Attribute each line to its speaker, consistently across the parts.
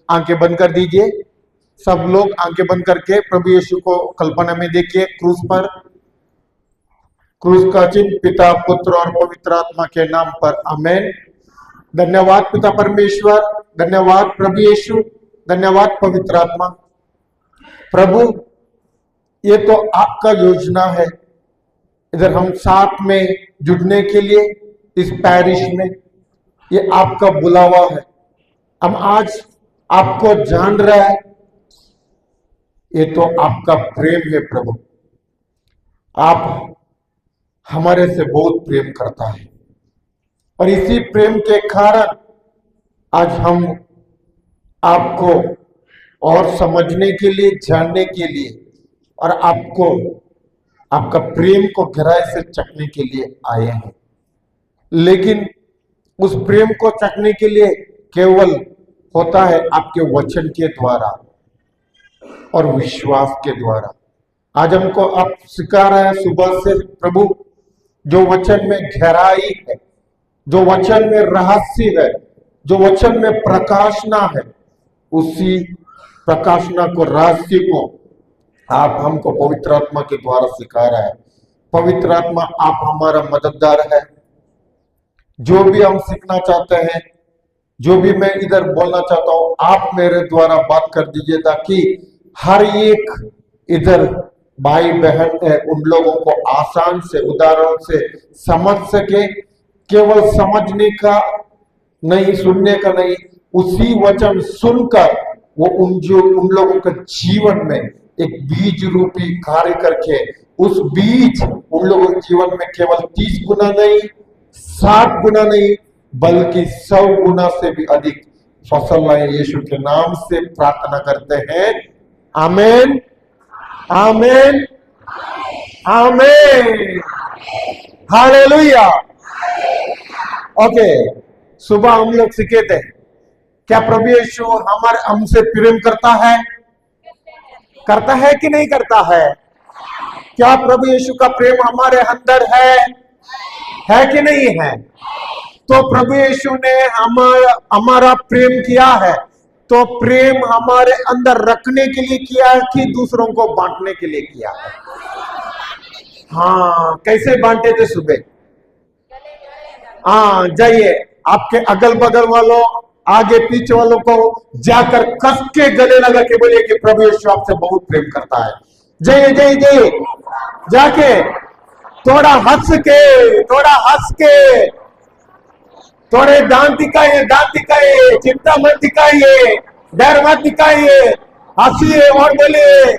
Speaker 1: आंखें बंद कर दीजिए। सब लोग आंखें बंद करके प्रभु यीशु को कल्पना में देखिए क्रूस पर। क्रूस का चिन्ह पिता, पुत्र और पवित्र आत्मा के नाम पर, आमेन। धन्यवाद पिता परमेश्वर, धन्यवाद प्रभु यीशु, धन्यवाद पवित्र आत्मा। प्रभु, ये तो आपका योजना है, इधर हम साथ में जुड़ने के लिए इस पैरिश में, ये आपका बुलावा है। हम आज आपको जान रहे हैं, ये तो आपका प्रेम है प्रभु। आप हमारे से बहुत प्रेम करता है और इसी प्रेम के कारण आज हम आपको और समझने के लिए, जानने के लिए और आपको, आपका प्रेम को गहराई से चखने के लिए आए हैं। लेकिन उस प्रेम को चखने के लिए केवल होता है आपके वचन के द्वारा और विश्वास के द्वारा। आज हमको आप सिखा रहे हैं सुबह से प्रभु, जो वचन में गहराई है, जो वचन में रहस्य है, जो वचन में प्रकाशना है, उसी प्रकाशना को, रहस्य को आप हमको पवित्र आत्मा के द्वारा सिखा रहा है। पवित्र आत्मा, आप हमारा मददगार है। जो भी हम सीखना चाहते हैं, जो भी मैं इधर बोलना चाहता हूं, आप मेरे द्वारा बात कर दीजिए ताकि हर एक इधर भाई बहन है उन लोगों को आसान से, उदाहरण से समझ सके। केवल समझने का नहीं, सुनने का नहीं, उसी वचन सुनकर वो उन लोगों के जीवन में एक बीज रूपी कार्य करके उस बीज उन लोगों के जीवन में केवल 30 गुना नहीं, 60 गुना नहीं, बल्कि 100 गुना से भी अधिक फसल लाए। यीशु के नाम से प्रार्थना करते हैं, आमेन, आमेन, आमेन, हालेलुया। ओके, सुबह हम लोग सीखे थे, क्या प्रभु यीशु हमसे प्रेम करता है? करता है कि नहीं करता है? क्या प्रभु यीशु का प्रेम हमारे अंदर है कि नहीं है? तो प्रभु यीशु ने हमारा प्रेम किया है, तो प्रेम हमारे अंदर रखने के लिए किया है कि दूसरों को बांटने के लिए किया है? हाँ, कैसे बांटे थे सुबह? हाँ, जाइए आपके अगल बगल वालों, आगे पीछे वालों को जाकर कस के गले लगा के बोलिए कि प्रभु यीशु आपसे बहुत प्रेम करता है। जाइए जाइए जाइए, जाके थोड़ा हंस के थोड़े दांत दिखाइए, चिंता मत दिखाइए, डर मत दिखाइए, हंसिए और बोलिए,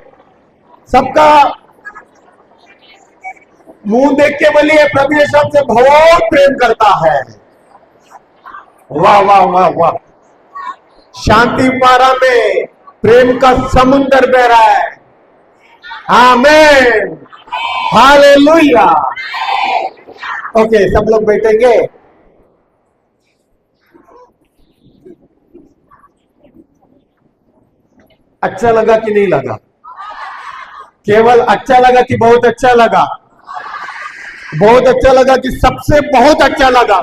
Speaker 1: सबका मुंह देख के बोलिए प्रभु यीशु हमसे बहुत प्रेम करता है। वाह वाह वाह वाह, शांति पारा में प्रेम का समुंदर बह रहा है। आमेन, हालेलुया। ओके, सब लोग बैठेंगे। अच्छा लगा कि नहीं लगा? केवल अच्छा लगा कि बहुत अच्छा लगा? बहुत अच्छा लगा कि सबसे बहुत अच्छा लगा?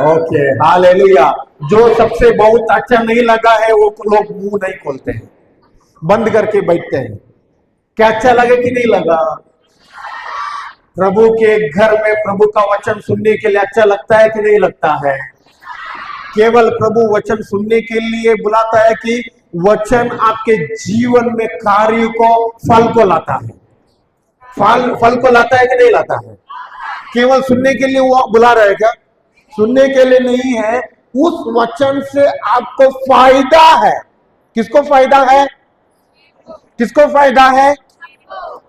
Speaker 1: Okay, hallelujah. जो सबसे बहुत अच्छा नहीं लगा है वो लोग मुंह नहीं खोलते हैं, बंद करके बैठते हैं। क्या अच्छा लगे कि नहीं लगा? प्रभु के घर में प्रभु का वचन सुनने के लिए अच्छा लगता है कि नहीं लगता है? केवल प्रभु वचन सुनने के लिए बुलाता है कि वचन आपके जीवन में कार्य को, फल को लाता है? फल को लाता है कि नहीं लाता है? केवल सुनने के लिए वो बुला रहा है क्या? सुनने के लिए नहीं है, उस वचन से आपको फायदा है। किसको फायदा है? किसको फायदा है?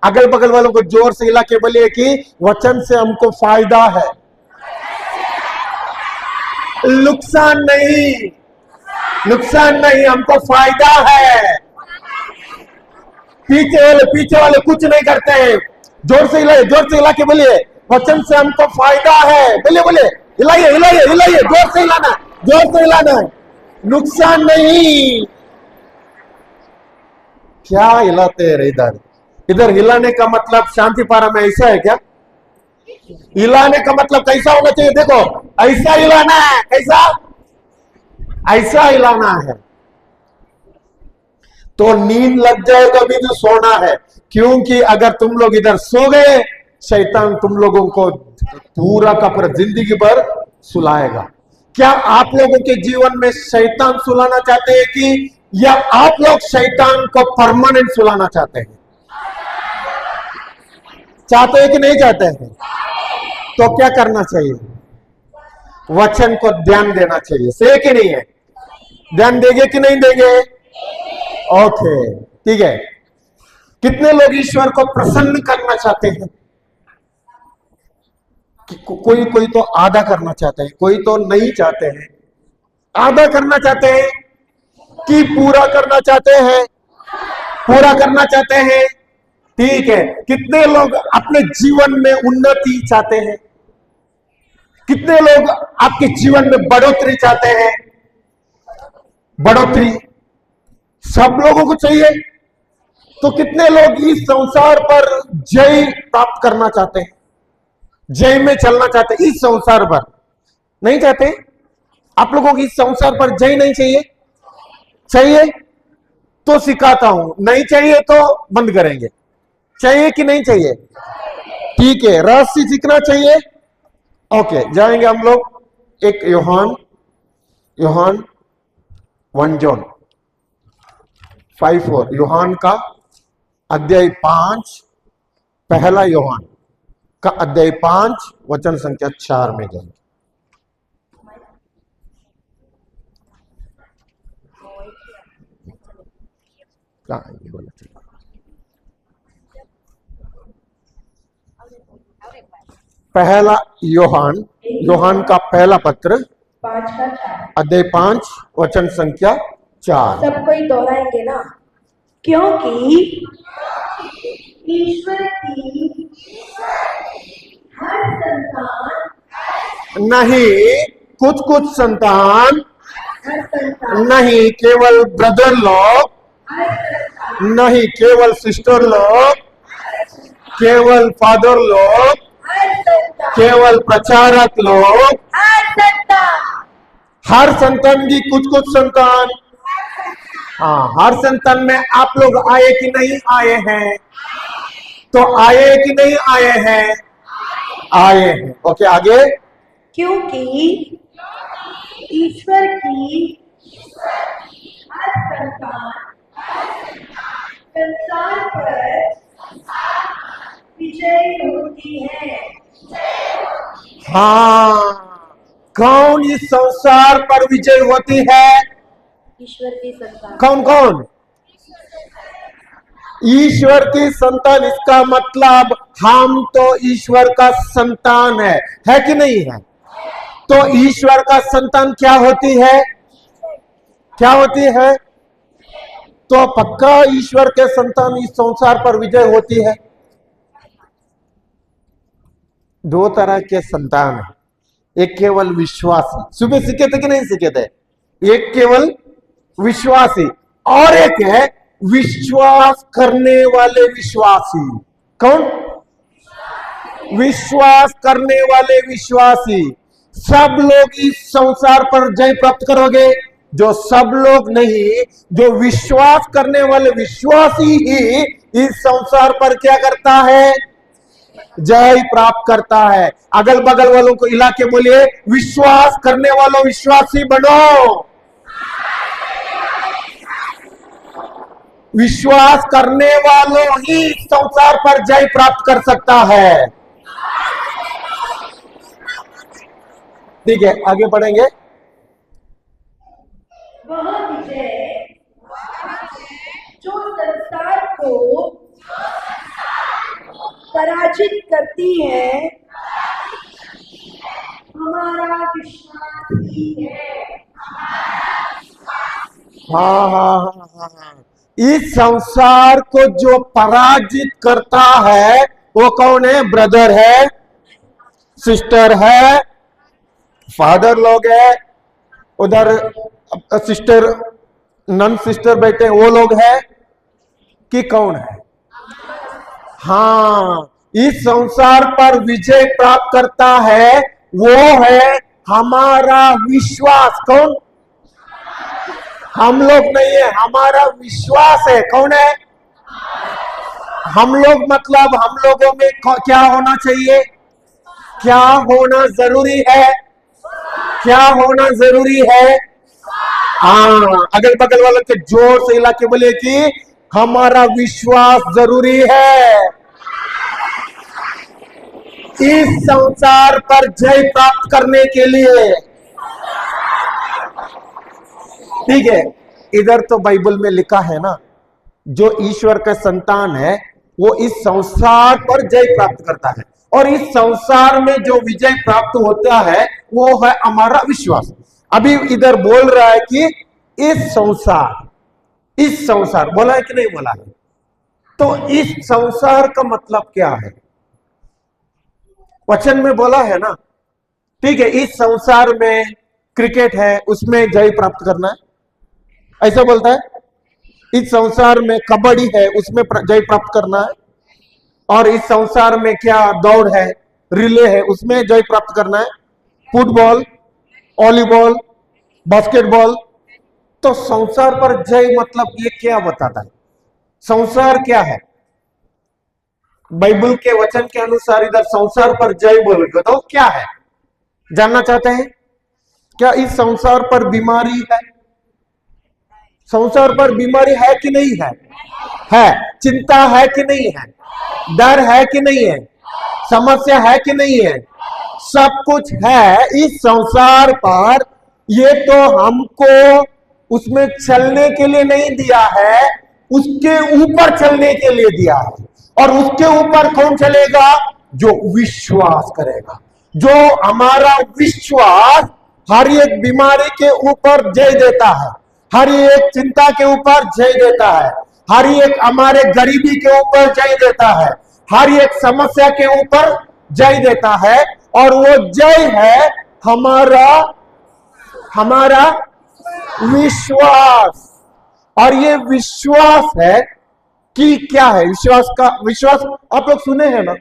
Speaker 1: अगल बगल वालों को जोर से हिला के बोलिए कि वचन से हमको फायदा है, नुकसान नहीं, नुकसान नहीं, हमको फायदा है। पीछे वाले कुछ नहीं करते हैं। जोर से हिला के बोलिए वचन से हमको फायदा है। बोलिए, हिलाइए, जोर से हिलाना, नुकसान नहीं। क्या हिलाते हैं इधर हिलाने का मतलब शांति पारा में ऐसा है क्या? हिलाने का मतलब कैसा होना चाहिए? देखो, ऐसा हिलाना है। कैसा? ऐसा हिलाना है। तो नींद लग जाएगा भी तो सोना है, क्योंकि अगर तुम लोग इधर सो गए, शैतान तुम लोगों को पूरा का पूरा जिंदगी भर सुलाएगा। क्या आप लोगों के जीवन में शैतान सुलाना चाहते हैं कि, या आप लोग शैतान को परमानेंट सुलाना चाहते हैं? चाहते हैं कि नहीं चाहते हैं? तो क्या करना चाहिए? वचन को ध्यान देना चाहिए, सही कि नहीं है? ध्यान देंगे कि नहीं देंगे? ओके, ठीक है। कितने लोग ईश्वर को प्रसन्न करना चाहते हैं? कोई कोई तो आधा करना चाहते हैं, कोई तो नहीं चाहते हैं। आधा करना चाहते हैं कि पूरा करना चाहते हैं? पूरा करना चाहते हैं, ठीक है। कितने लोग अपने जीवन में उन्नति चाहते हैं? कितने लोग आपके जीवन में बढ़ोतरी चाहते हैं? बढ़ोतरी सब लोगों को चाहिए। तो कितने लोग इस संसार पर जय प्राप्त करना चाहते हैं? जय में चलना चाहते हैं इस संसार पर? नहीं चाहते? आप लोगों को इस संसार पर जय नहीं चाहिए? चाहिए तो सिखाता हूं, नहीं चाहिए तो बंद करेंगे। चाहिए कि नहीं चाहिए? ठीक है, रहस्य सीखना चाहिए। ओके, जाएंगे हम लोग एक यूहन्ना 1 जॉन 5:4, यूहन्ना का अध्याय 5, पहला यूहन्ना का अध्याय 5 वचन संख्या 4 में जाएंगे। पहला यूहन्ना का पहला पत्र
Speaker 2: 5 का 4,
Speaker 1: अध्याय 5 वचन संख्या 4।
Speaker 2: सब कोई दोहराएंगे ना? क्योंकि ईश्वर की हर संतान,
Speaker 1: नहीं कुछ कुछ संतान,
Speaker 2: हर संतान,
Speaker 1: नहीं केवल ब्रदर लोग,
Speaker 2: हर संतान,
Speaker 1: नहीं केवल सिस्टर लोग, केवल फादर लोग,
Speaker 2: हर संतान,
Speaker 1: केवल प्रचारक लोग,
Speaker 2: हर संतान,
Speaker 1: हर संतान की कुछ कुछ संतान। हाँ, हर संतान में आप लोग आए कि नहीं आए हैं? तो आए कि नहीं आए हैं? आए हैं। ओके, आगे।
Speaker 2: क्योंकि ईश्वर की हर संतान संसार पर विजयी होती है।
Speaker 1: हाँ, कौन इस संसार पर विजय होती है?
Speaker 2: ईश्वर की संतान।
Speaker 1: कौन कौन? ईश्वर की संतान। इसका मतलब हम तो ईश्वर का संतान है कि नहीं है? तो ईश्वर का संतान क्या होती है? क्या होती है? तो पक्का ईश्वर के संतान इस संसार पर विजय होती है। दो तरह के संतान है, एक केवल विश्वासी, सुबह सीखे थे कि नहीं सीखे थे? एक केवल विश्वासी और एक है विश्वास करने वाले विश्वासी। कौन? विश्वास करने वाले विश्वासी। सब लोग इस संसार पर जय प्राप्त करोगे? जो सब लोग नहीं, जो विश्वास करने वाले विश्वासी ही इस संसार पर क्या करता है? जय प्राप्त करता है। अगल बगल वालों को हिला के बोलिए, विश्वास करने वालों विश्वासी बनो। विश्वास करने वालों ही संसार पर जय प्राप्त कर सकता है। ठीक है, आगे बढ़ेंगे।
Speaker 2: वह विजय जो संसार को पराजित करती है, हमारा विश्वास ही है।
Speaker 1: हाँ। इस संसार को जो पराजित करता है वो कौन है? ब्रदर है, सिस्टर है, फादर लोग है, उधर सिस्टर नन सिस्टर बैठे वो लोग है कि कौन है? हाँ, इस संसार पर विजय प्राप्त करता है वो है हमारा विश्वास। कौन? हम लोग नहीं है, हमारा विश्वास है। कौन है? हम लोग मतलब हम लोगों में क्या होना चाहिए? क्या होना जरूरी है? क्या होना जरूरी है? हाँ, अगल बगल वालों के जोर से हिला के बोले कि हमारा विश्वास जरूरी है इस संसार पर जय प्राप्त करने के लिए। ठीक है, इधर तो बाइबल में लिखा है ना, जो ईश्वर का संतान है वो इस संसार पर जय प्राप्त करता है, और इस संसार में जो विजय प्राप्त होता है वो है हमारा विश्वास। अभी इधर बोल रहा है कि इस संसार बोला है कि नहीं बोला है? तो इस संसार का मतलब क्या है? वचन में बोला है ना। ठीक है, इस संसार में क्रिकेट है, उसमें जय प्राप्त करना है, ऐसा बोलता है। इस संसार में कबड्डी है, उसमें जय प्राप्त करना है। और इस संसार में क्या दौड़ है, रिले है, उसमें जय प्राप्त करना है। Football, volleyball, basketball. तो संसार पर जय मतलब ये क्या बताता है? संसार क्या है? बाइबल के वचन के अनुसार इधर संसार पर जय बोलोगे तो क्या है? जानना चाहते हैं? क्या इस संसार पर बीमारी है? संसार पर बीमारी है कि नहीं है? है। चिंता है कि नहीं है? डर है कि नहीं है? समस्या है कि नहीं है? सब कुछ है इस संसार पर। ये तो हमको उसमें चलने के लिए नहीं दिया है, उसके ऊपर चलने के लिए दिया है। और उसके ऊपर कौन चलेगा? जो विश्वास करेगा। जो हमारा विश्वास हर एक बीमारी के ऊपर जय देता है, हर एक चिंता के ऊपर जय देता है, हर एक हमारे गरीबी के ऊपर जय देता है, हर एक समस्या के ऊपर जय देता है। और वो जय है हमारा विश्वास। और ये विश्वास है कि क्या है? विश्वास आप लोग सुने हैं ना,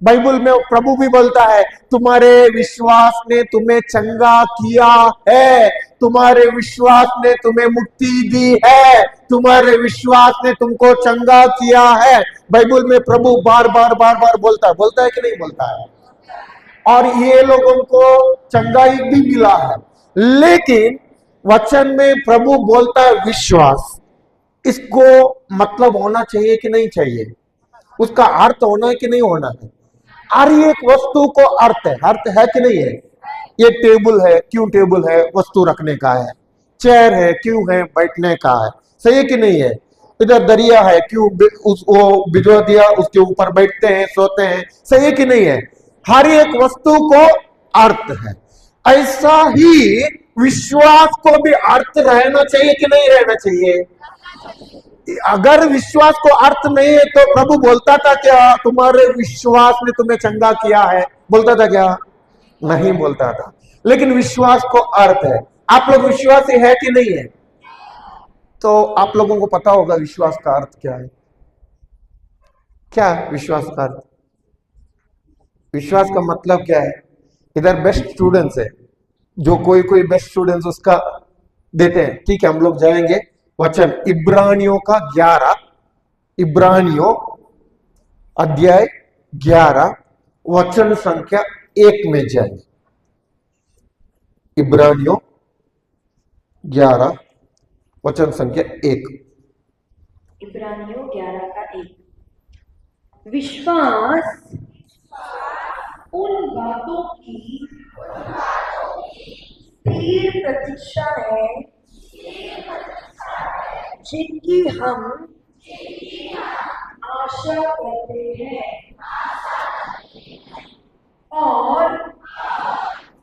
Speaker 1: बाइबल में प्रभु भी बोलता है, तुम्हारे विश्वास ने तुम्हें चंगा किया है, तुम्हारे विश्वास ने तुम्हें मुक्ति दी है, तुम्हारे विश्वास ने तुमको चंगा किया है। बाइबल में प्रभु बार बार बोलता है कि नहीं बोलता है? और ये लोगों को चंगाई भी मिला है। लेकिन वचन में प्रभु बोलता है विश्वास, इसको मतलब होना चाहिए कि नहीं चाहिए? उसका अर्थ होना है कि नहीं होना है? हर एक वस्तु को अर्थ है कि नहीं है? ये टेबल है, क्यों टेबल है? वस्तु रखने का है। चेयर है, क्यों है? बैठने का है। सही है कि नहीं है? इधर दरिया है, क्यों? वो भिजवा दिया, उसके ऊपर बैठते हैं, सोते हैं। सही है कि नहीं है? हर एक वस्तु को अर्थ है। ऐसा ही विश्वास को भी अर्थ रहना चाहिए कि नहीं रहना चाहिए? अगर विश्वास को अर्थ नहीं है तो प्रभु बोलता था क्या तुम्हारे विश्वास ने तुम्हें चंगा किया है? बोलता था क्या? नहीं बोलता था। लेकिन विश्वास को अर्थ है। आप लोग विश्वासी है कि नहीं है? तो आप लोगों को पता होगा विश्वास का अर्थ क्या है। क्या है विश्वास का अर्थ? विश्वास का मतलब क्या है? इधर बेस्ट स्टूडेंट्स है, जो कोई बेस्ट स्टूडेंट्स उसका देते हैं। ठीक है, हम लोग जाएंगे वचन इब्रानियों का 11, इब्रानियों अध्याय 11 वचन संख्या 1 में जाएंगे। इब्रानियों 11 वचन संख्या 1।
Speaker 2: इब्रानियों 11 का 1। विश्वास उन बातों की स्थिर प्रतीक्षा है जिनकी हम आशा करते हैं, और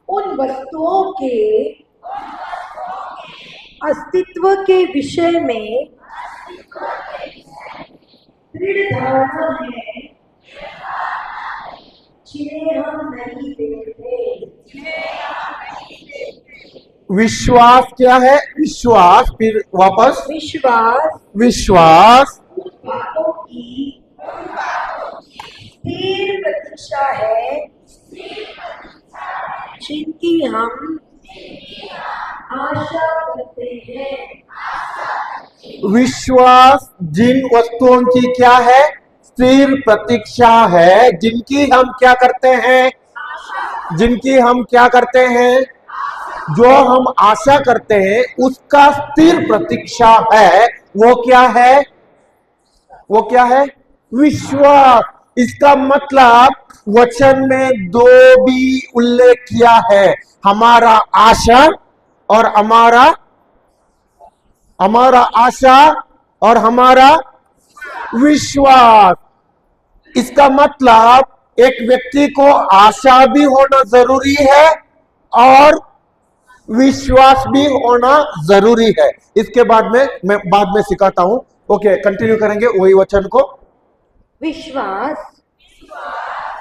Speaker 2: उन वस्तुओं के अस्तित्व के विषय में दृढ़ धारणा है जिन्हें हम नहीं देखते।
Speaker 1: विश्वास क्या है? विश्वास, फिर वापस विश्वास
Speaker 2: उन बातों की स्थिर प्रतीक्षा है जिनकी हम आशा करते हैं,
Speaker 1: विश्वास जिन वस्तुओं की क्या है? स्थिर प्रतीक्षा है, जिनकी हम क्या करते हैं? जिनकी हम क्या करते हैं? जो हम आशा करते हैं उसका स्थिर प्रतीक्षा है। वो क्या है? वो क्या है? विश्वास। इसका मतलब वचन में दो भी उल्लेख किया है, हमारा आशा और हमारा आशा और हमारा विश्वास। इसका मतलब एक व्यक्ति को आशा भी होना जरूरी है और विश्वास भी होना जरूरी है। इसके बाद में मैं बाद में सिखाता हूं। ओके, कंटिन्यू करेंगे वही वचन को।
Speaker 2: विश्वास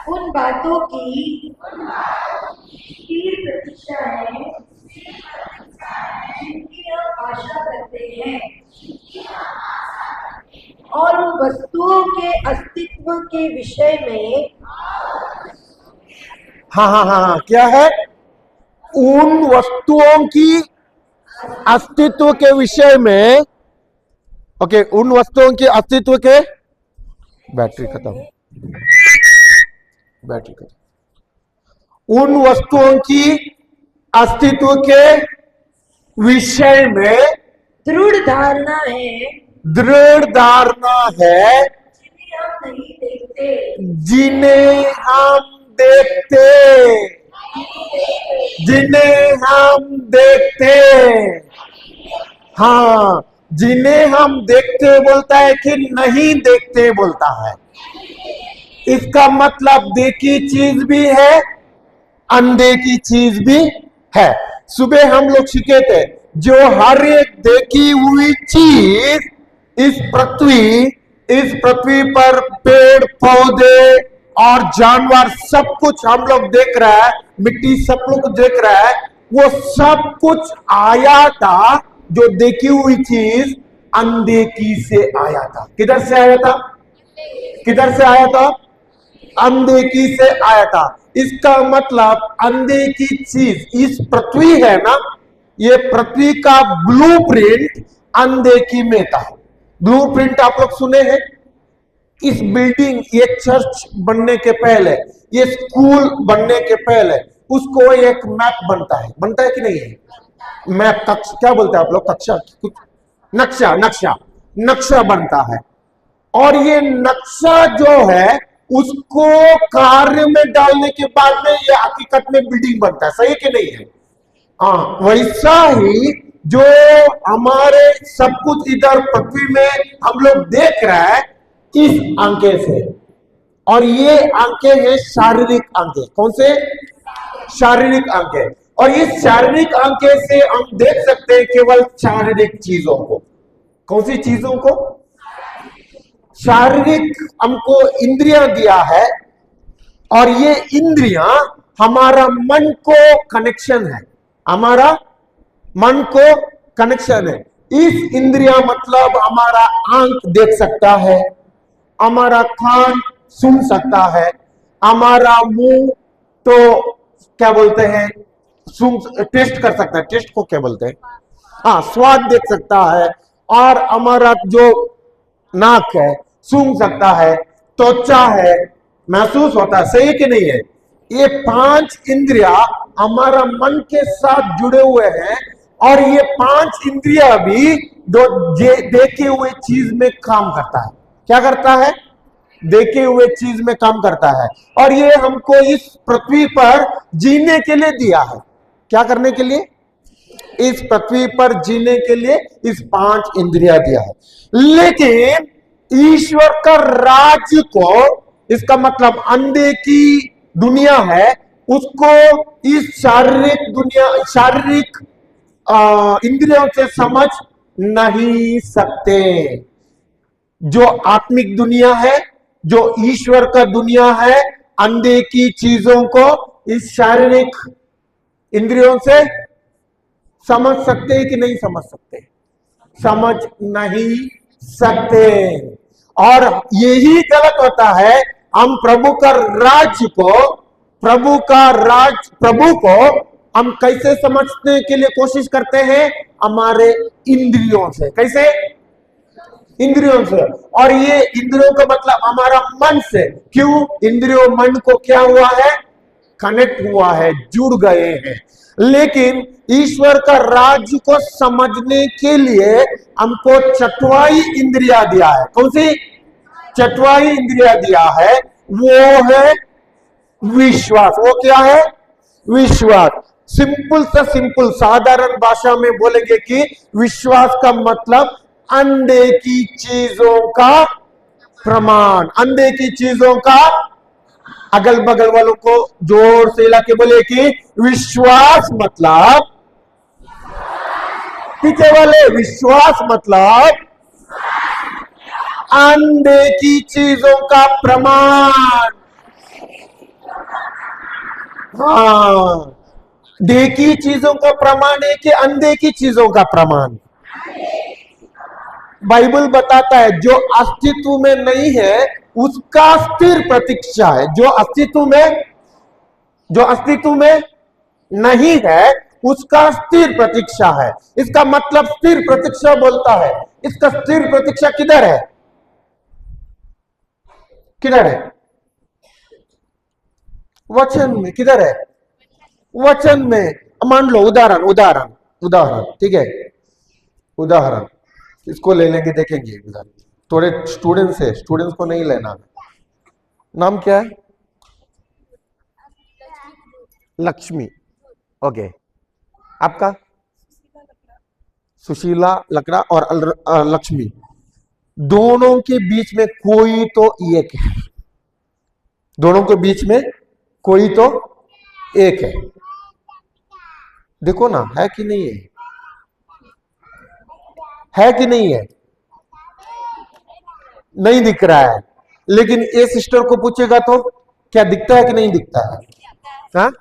Speaker 2: उन बातों की स्थिर प्रतीक्षा है जिनकी हम आशा करते हैं और उन वस्तुओं के अस्तित्व के विषय में
Speaker 1: हाँ, क्या है? उन वस्तुओं की अस्तित्व के विषय में। ओके, उन वस्तुओं के अस्तित्व के बैटरी खत्म। उन वस्तुओं की अस्तित्व के विषय में
Speaker 2: दृढ़ धारणा है
Speaker 1: दृढ़ धारणा है,
Speaker 2: जिन्हें हम नहीं देखते,
Speaker 1: जिन्हें हम देखते। हाँ, जिन्हें हम देखते बोलता है कि नहीं देखते बोलता है। इसका मतलब देखी चीज भी है, अनदेखी चीज भी है। सुबह हम लोग सीखे थे, जो हर एक देखी हुई चीज इस पृथ्वी पर पेड़ पौधे और जानवर सब कुछ हम लोग देख रहा है, मिट्टी सब लोग देख रहा है, वो सब कुछ आया था। जो देखी हुई चीज अनदेखी से आया था। किधर से आया था? किधर से आया था? अनदेखी से आया था। इसका मतलब अनदेखी चीज इस पृथ्वी है ना, ये पृथ्वी का ब्लूप्रिंट अनदेखी में था। ब्लूप्रिंट आप लोग सुने हैं? इस बिल्डिंग, ये चर्च बनने के पहले, ये स्कूल बनने के पहले उसको एक मैप बनता है कि नहीं है? मैप, क्या बोलते हैं आप लोग? कक्षा, कुछ नक्शा बनता है। और ये नक्शा जो है उसको कार्य में डालने के बाद में ये हकीकत में बिल्डिंग बनता है। सही कि नहीं है? हाँ, वैसा ही जो हमारे सब कुछ इधर पृथ्वी में हम लोग देख रहे हैं इस आंखें से, और ये आंखें हैं शारीरिक आंखें। कौन से? शारीरिक आंखें। और इस शारीरिक आंखें से हम देख सकते हैं केवल शारीरिक चीजों को। कौन सी चीजों को? शारीरिक हमको इंद्रियां दिया है, और ये इंद्रियां हमारा मन को कनेक्शन है, हमारा मन को कनेक्शन है। इस इंद्रियां मतलब हमारा आंख देख सकता है, हमारा कान सुन सकता है, हमारा मुंह तो क्या बोलते हैं, टेस्ट कर सकता है। टेस्ट को क्या बोलते हैं? हाँ, स्वाद देख सकता है। और हमारा जो नाक है सूंघ सकता है, त्वचा है महसूस होता है। सही कि नहीं है? ये 5 इंद्रिया हमारा मन के साथ जुड़े हुए हैं, और ये 5 इंद्रिया भी देखे हुए चीज में काम करता है। क्या करता है? देखे हुए चीज में काम करता है। और ये हमको इस पृथ्वी पर जीने के लिए दिया है। क्या करने के लिए? इस पृथ्वी पर जीने के लिए इस 5 इंद्रिया दिया है। लेकिन ईश्वर का राज्य को, इसका मतलब अनदेखी दुनिया है, उसको इस शारीरिक इंद्रियों से समझ नहीं सकते। जो आत्मिक दुनिया है, जो ईश्वर का दुनिया है, अनदेखी चीजों को इस शारीरिक इंद्रियों से समझ सकते हैं कि नहीं समझ सकते? समझ नहीं सकते। और यही गलत होता है। हम प्रभु को हम कैसे समझने के लिए कोशिश करते हैं? हमारे इंद्रियों से। कैसे? इंद्रियों से। और ये इंद्रियों का मतलब हमारा मन से। क्यों? इंद्रियों मन को क्या हुआ है? कनेक्ट हुआ है, जुड़ गए हैं। लेकिन ईश्वर का राज्य को समझने के लिए हमको चतुराई इंद्रिया दिया है। कौन सी चतुराई इंद्रिया दिया है? वो है विश्वास। वो क्या है? विश्वास। सिंपल से सिंपल साधारण भाषा में बोलेंगे कि विश्वास का मतलब अंधे की चीजों का प्रमाण। अंधे की चीजों का, अगल बगल वालों को जोर से हिला के बोले कि विश्वास मतलब, पीछे वाले विश्वास मतलब अंधे की चीजों का प्रमाण। हाँ, देखी चीजों का प्रमाण है कि अंधे की चीजों का प्रमाण? बाइबल बताता है जो अस्तित्व में नहीं है उसका स्थिर प्रतीक्षा है। जो अस्तित्व में नहीं है उसका स्थिर प्रतीक्षा है। इसका मतलब स्थिर प्रतीक्षा बोलता है। इसका स्थिर प्रतीक्षा किधर है? किधर है? वचन में। किधर है? वचन में। मान लो उदाहरण, ठीक है, उदाहरण इसको ले लेंगे, देखेंगे उदाहरण। थोड़े स्टूडेंट्स है, स्टूडेंट्स को नहीं लेना। नाम क्या है? लक्ष्मी। ओके, आपका? सुशीला लकड़ा और लक्ष्मी। दोनों के बीच में कोई तो एक है। दोनों के बीच में कोई तो एक है। देखो ना, है कि नहीं है? है कि नहीं है? नहीं दिख रहा है। लेकिन ये सिस्टर को पूछेगा तो क्या दिखता है कि नहीं दिखता है? हाँ,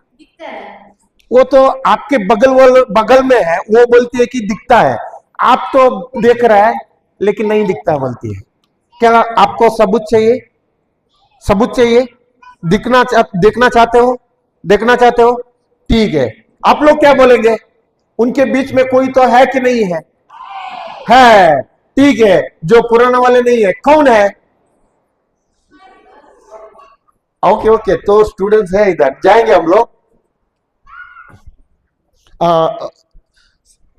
Speaker 1: वो तो आपके बगल में है, वो बोलती है कि दिखता है। आप तो देख रहा है लेकिन नहीं दिखता बोलती है। क्या आपको सबूत चाहिए? सबूत चाहिए? देखना चाहते हो? देखना चाहते हो? ठीक है, आप लोग क्या बोलेंगे? उनके बीच में कोई तो है कि नहीं है? है। ठीक है, जो पुराना वाले नहीं है, कौन है? ओके ओके, तो स्टूडेंट्स है इधर, जाएंगे हम लोग।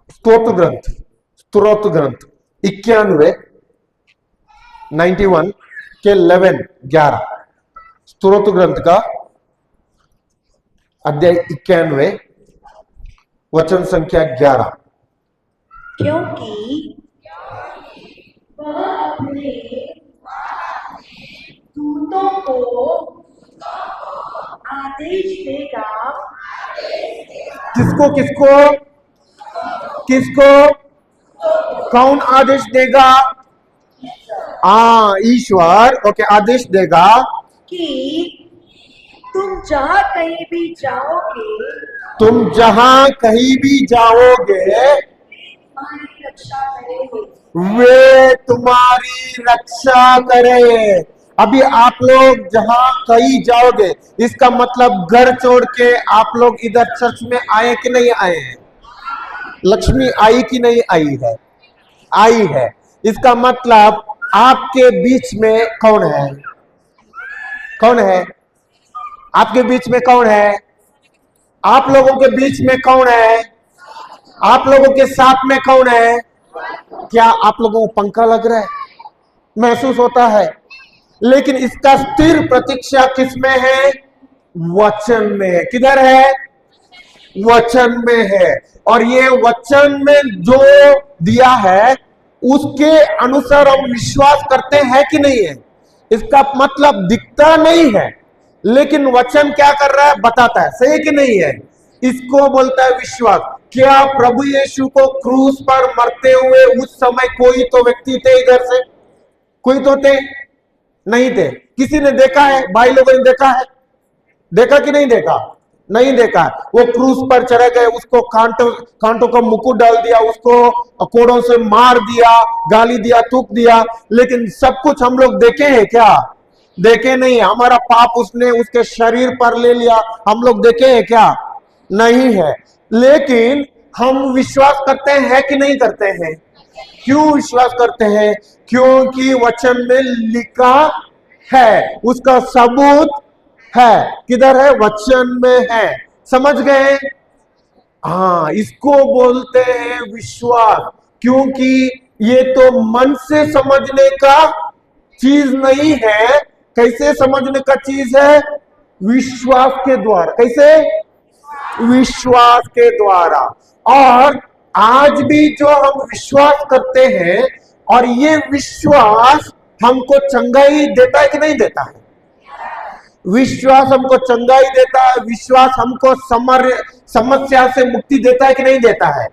Speaker 1: स्तोत्र ग्रंथ 91 91 के 11 स्तोत्र ग्रंथ का अध्याय 91 वचन संख्या 11।
Speaker 2: क्योंकि वह अपने दूतों को आदेश देगा।
Speaker 1: किसको किसको किसको? कौन आदेश देगा? ईश्वर। ओके, आदेश देगा
Speaker 2: कि तुम जहां कहीं भी जाओगे,
Speaker 1: तुम जहां कहीं भी जाओगे
Speaker 2: तुम्हारी रक्षा करेंगे।
Speaker 1: वे तुम्हारी रक्षा करे। अभी आप लोग जहां कहीं जाओगे, इसका मतलब घर छोड़ के आप लोग इधर चर्च में आए कि नहीं आए हैं? लक्ष्मी आई कि नहीं आई है? आई है। इसका मतलब आपके बीच में कौन है? कौन है? आपके बीच में कौन है? आप लोगों के बीच में कौन है? आप लोगों के साथ में कौन है? क्या आप लोगों को पंखा लग रहा है? महसूस होता है? लेकिन इसका स्थिर प्रतीक्षा किसमें है? वचन में है। किधर है? वचन में है। और ये वचन में जो दिया है उसके अनुसार हम विश्वास करते हैं कि नहीं है? इसका मतलब दिखता नहीं है लेकिन वचन क्या कर रहा है? बताता है। सही कि नहीं है? इसको बोलता है विश्वास। क्या प्रभु यीशु को क्रूस पर मरते हुए उस समय कोई तो व्यक्ति थे इधर से? कोई तो थे? नहीं थे। किसी ने देखा है? भाई लोगों ने देखा है? देखा कि नहीं देखा? नहीं देखा। वो क्रूस पर चढ़े गए, उसको कांटों का मुकुट डाल दिया, उसको कोड़ों से मार दिया, गाली दिया, थूक दिया। लेकिन सब कुछ हम लोग देखे हैं क्या? देखे नहीं। हमारा पाप उसने उसके शरीर पर ले लिया, हम लोग देखे हैं क्या? नहीं है। लेकिन हम विश्वास करते हैं कि नहीं करते हैं? क्यों विश्वास करते हैं? क्योंकि वचन में लिखा है, उसका सबूत है। किधर है? वचन में है। समझ गए? हाँ, इसको बोलते हैं विश्वास। क्योंकि ये तो मन से समझने का चीज नहीं है। कैसे समझने का चीज है? विश्वास के द्वारा। कैसे? विश्वास के द्वारा। और आज भी जो हम विश्वास करते हैं, और ये विश्वास हमको चंगाई देता है कि नहीं देता है? विश्वास हमको चंगाई देता है। विश्वास हमको समस्या से मुक्ति देता है कि नहीं देता है?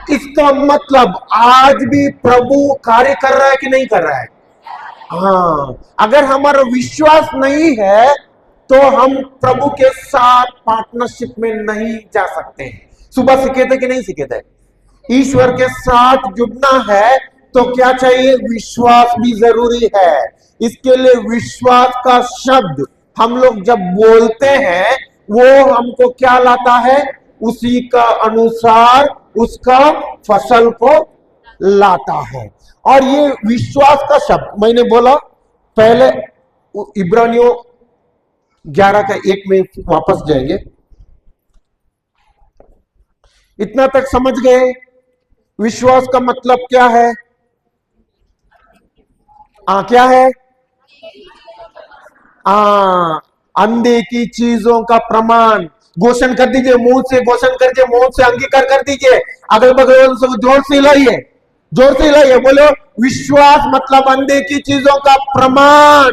Speaker 1: इसका मतलब आज भी प्रभु कार्य कर रहा है कि नहीं कर रहा है? हाँ, अगर हमारा विश्वास नहीं है तो हम प्रभु के साथ पार्टनरशिप में नहीं जा सकते। सुबह सीखे थे कि नहीं सीखे थे? ईश्वर के साथ जुड़ना है तो क्या चाहिए? विश्वास भी जरूरी है। इसके लिए विश्वास का शब्द हम लोग जब बोलते हैं, वो हमको क्या लाता है? उसी का अनुसार उसका फसल को लाता है। और ये विश्वास का शब्द मैंने बोला पहले, इब्रानियों 11 का 1 में वापस जाएंगे। इतना तक समझ गए विश्वास का मतलब क्या है? क्या है? अंधे की चीजों का प्रमाण। घोषण कर दीजिए, मुंह से घोषण कर दीजिए, मुंह से अंगीकार कर दीजिए। अगल बगल से जोर से हिलाइए, जोर से हिलाइए, बोलो विश्वास मतलब अंधे की चीजों का प्रमाण।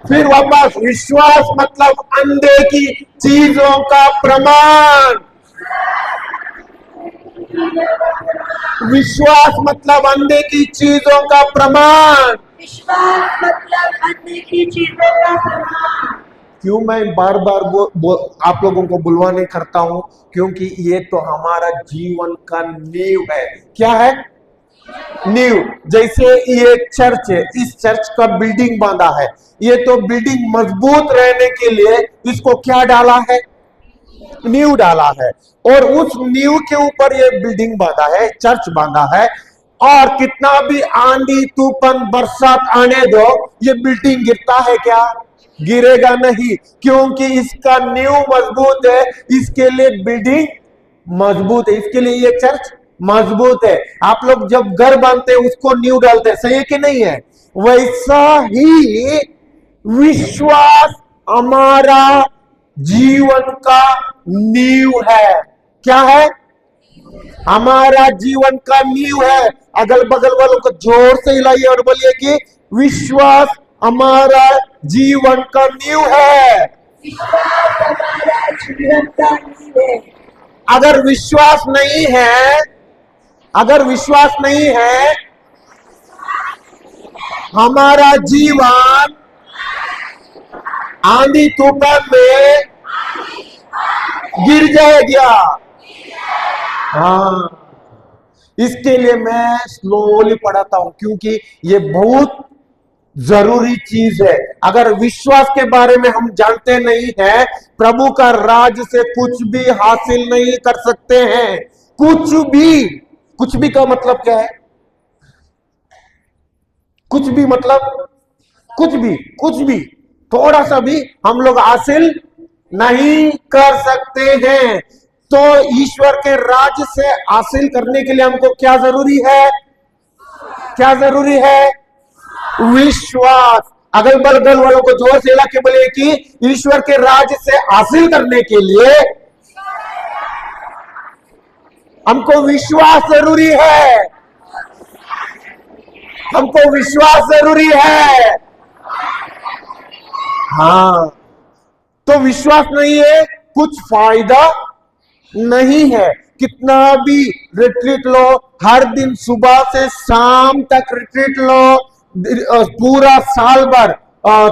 Speaker 1: फिर वापस, विश्वास मतलब अंधे की चीजों का प्रमाण। विश्वास मतलब अंधे की चीजों का प्रमाण।
Speaker 2: विश्वास मतलब अंधे की चीजों का प्रमाण।
Speaker 1: क्यों मैं बार बार आप लोगों को बुलवाने करता हूं? क्योंकि ये तो हमारा जीवन का नींव है। क्या है? नींव। जैसे ये चर्च है, इस चर्च का बिल्डिंग बांधा है। ये तो बिल्डिंग मजबूत रहने के लिए इसको क्या डाला है? नींव डाला है। और उस नींव के ऊपर ये बिल्डिंग बांधा है, चर्च बांधा है। और कितना भी आंधी तूफान बरसात आने दो, ये बिल्डिंग गिरता है क्या? गिरेगा नहीं, क्योंकि इसका नींव मजबूत है। इसके लिए बिल्डिंग मजबूत है, इसके लिए ये चर्च मजबूत है। आप लोग जब घर बांधते हैं उसको नींव डालते हैं, सही है कि नहीं है? वैसा ही विश्वास हमारा जीवन का नींव है। क्या है? हमारा जीवन का नींव है। अगल बगल वालों को जोर से हिलाइए और बोलिए कि विश्वास हमारा जीवन का नींव है।
Speaker 2: विश्वास हमारा जीवन का नींव है।
Speaker 1: अगर विश्वास नहीं है, अगर विश्वास नहीं है, हमारा जीवन आंधी तूफान में गिर जाएगा। हाँ, इसके लिए मैं स्लोली पढ़ाता हूं, क्योंकि ये बहुत जरूरी चीज है। अगर विश्वास के बारे में हम जानते नहीं हैं, प्रभु का राज से कुछ भी हासिल नहीं कर सकते हैं। कुछ भी। कुछ भी का मतलब क्या है? कुछ भी मतलब कुछ भी, कुछ भी, थोड़ा सा भी हम लोग हासिल नहीं कर सकते हैं। तो ईश्वर के राज से हासिल करने के लिए हमको क्या जरूरी है? क्या जरूरी है? विश्वास। अगल बगल वालों को जोर से हिला के बोले कि ईश्वर के राज से हासिल करने के लिए हमको विश्वास जरूरी है। हमको विश्वास जरूरी है। हाँ, तो विश्वास नहीं है, कुछ फायदा नहीं है। कितना भी रिट्रीट लो, हर दिन सुबह से शाम तक रिट्रीट लो, पूरा साल भर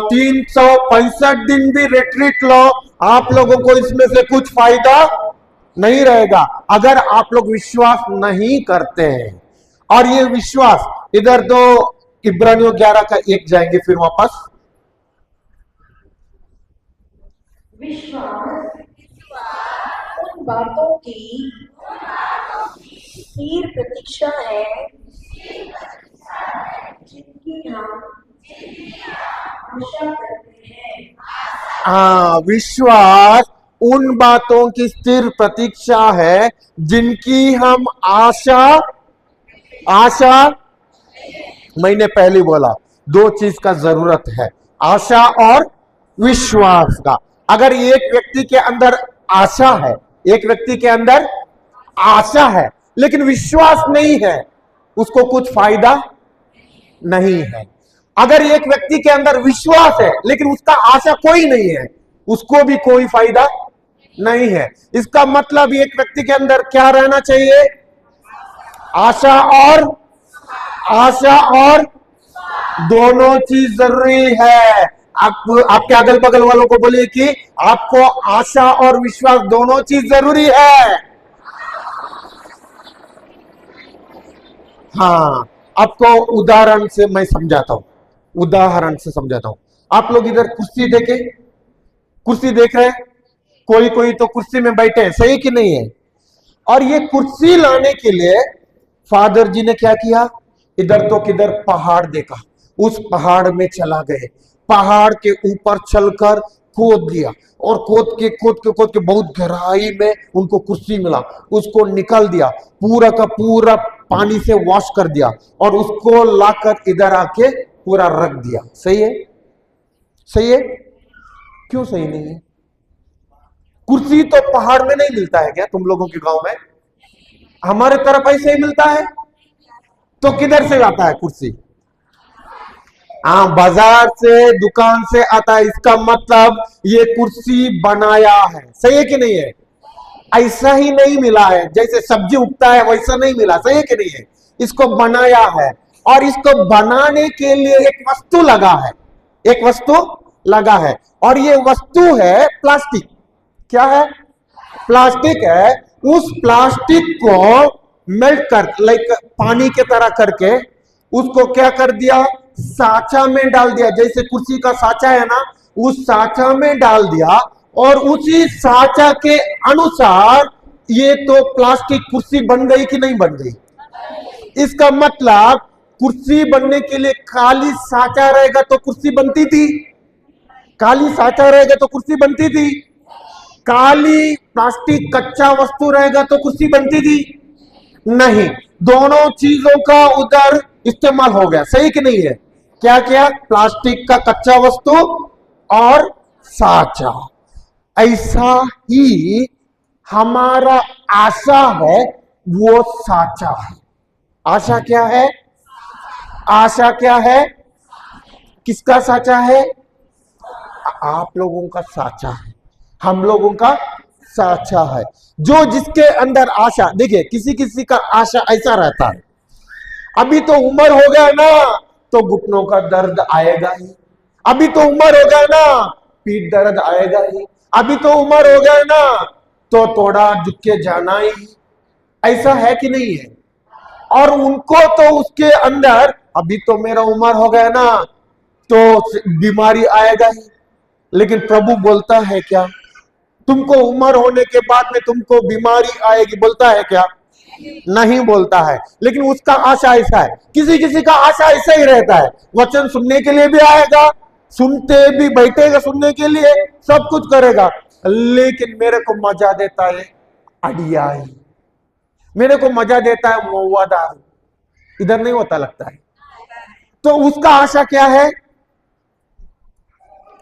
Speaker 1: 365 दिन भी रिट्रीट लो, आप लोगों को इसमें से कुछ फायदा नहीं रहेगा, अगर आप लोग विश्वास नहीं करते हैं। और ये विश्वास, इधर तो इब्रानियों 11 का 1 जाएंगे, फिर वापस।
Speaker 2: विश्वास उन बातों की स्थिर प्रतीक्षा है जिनकी हम आशा करते हैं।
Speaker 1: हाँ, विश्वास उन बातों की स्थिर प्रतीक्षा है जिनकी हम आशा मैंने पहले बोला, दो चीज का जरूरत है, आशा और विश्वास का। अगर एक व्यक्ति के अंदर आशा है, एक व्यक्ति के अंदर आशा है लेकिन विश्वास नहीं है, उसको कुछ फायदा नहीं है। अगर एक व्यक्ति के अंदर विश्वास है लेकिन उसका आशा कोई नहीं है, उसको भी कोई फायदा नहीं है। इसका मतलब एक व्यक्ति के अंदर क्या रहना चाहिए? आशा और दोनों चीज जरूरी है। आप आपके अगल बगल वालों को बोलिए कि आपको आशा और विश्वास दोनों चीज जरूरी है। हाँ, आपको उदाहरण से मैं समझाता हूं, उदाहरण से समझाता हूं। आप लोग इधर कुर्सी देख रहे हैं, कोई तो कुर्सी में बैठे हैं, सही कि नहीं है? और ये कुर्सी लाने के लिए फादर जी ने क्या किया? इधर तो किधर पहाड़ देखा, उस पहाड़ में चला गए, पहाड़ के ऊपर चलकर खोद दिया और खोद के बहुत गहराई में उनको कुर्सी मिला, उसको निकाल दिया, पूरा का पूरा पानी से वॉश कर दिया और उसको लाकर इधर आके पूरा रख दिया। सही है? सही है? क्यों सही नहीं है? कुर्सी तो पहाड़ में नहीं मिलता है क्या तुम लोगों के गांव में? हमारे तरफ ऐसे ही मिलता है, तो किधर से आता है कुर्सी? हाँ, बाजार से, दुकान से आता है। इसका मतलब ये कुर्सी बनाया है। सही है कि नहीं है? ऐसा ही नहीं मिला है, जैसे सब्जी उगता है वैसा नहीं मिला। सही है कि नहीं है? इसको बनाया है और इसको बनाने के लिए एक वस्तु लगा है, एक वस्तु लगा है और ये वस्तु है प्लास्टिक। क्या है? प्लास्टिक है। उस प्लास्टिक को मेल्ट कर, लाइक पानी के तरह करके उसको क्या कर दिया? साचा में डाल दिया। जैसे कुर्सी का साचा है ना, उस साचा में डाल दिया और उसी साचा के अनुसार ये तो प्लास्टिक कुर्सी बन गई कि नहीं बन गई? इसका मतलब कुर्सी बनने के लिए खाली साचा रहेगा तो कुर्सी बनती थी? खाली साचा रहेगा तो कुर्सी बनती थी? खाली प्लास्टिक कच्चा वस्तु रहेगा तो कुर्सी बनती थी? नहीं। दोनों चीजों का उधर इस्तेमाल हो गया। सही कि नहीं है? क्या क्या? प्लास्टिक का कच्चा वस्तु और साचा। ऐसा ही हमारा आशा है, वो साचा है। आशा क्या है? आशा क्या है? किसका साचा है? आप लोगों का साचा है, हम लोगों का साचा है। जो जिसके अंदर आशा, देखिए किसी किसी का आशा ऐसा रहता है, अभी तो उम्र हो गया ना तो घुटनों का दर्द आएगा ही, अभी तो उम्र हो गया ना पीठ दर्द आएगा ही, अभी तो उम्र हो गया ना तो थोड़ा झुक के जाना ही। ऐसा है कि नहीं है? और उनको तो उसके अंदर अभी तो मेरा उम्र हो गया ना तो बीमारी आएगा ही। लेकिन प्रभु बोलता है क्या? तुमको उम्र होने के बाद में तुमको बीमारी आएगी, बोलता है क्या? नहीं बोलता है। लेकिन उसका आशा ऐसा है। किसी किसी का आशा ऐसा ही रहता है, वचन सुनने के लिए भी आएगा, सुनते भी बैठेगा सुनने के लिए, सब कुछ करेगा, लेकिन मेरे को मजा देता है अडियाई, मेरे को मजा देता है महुआ दारू, इधर नहीं होता लगता है। तो उसका आशा क्या है?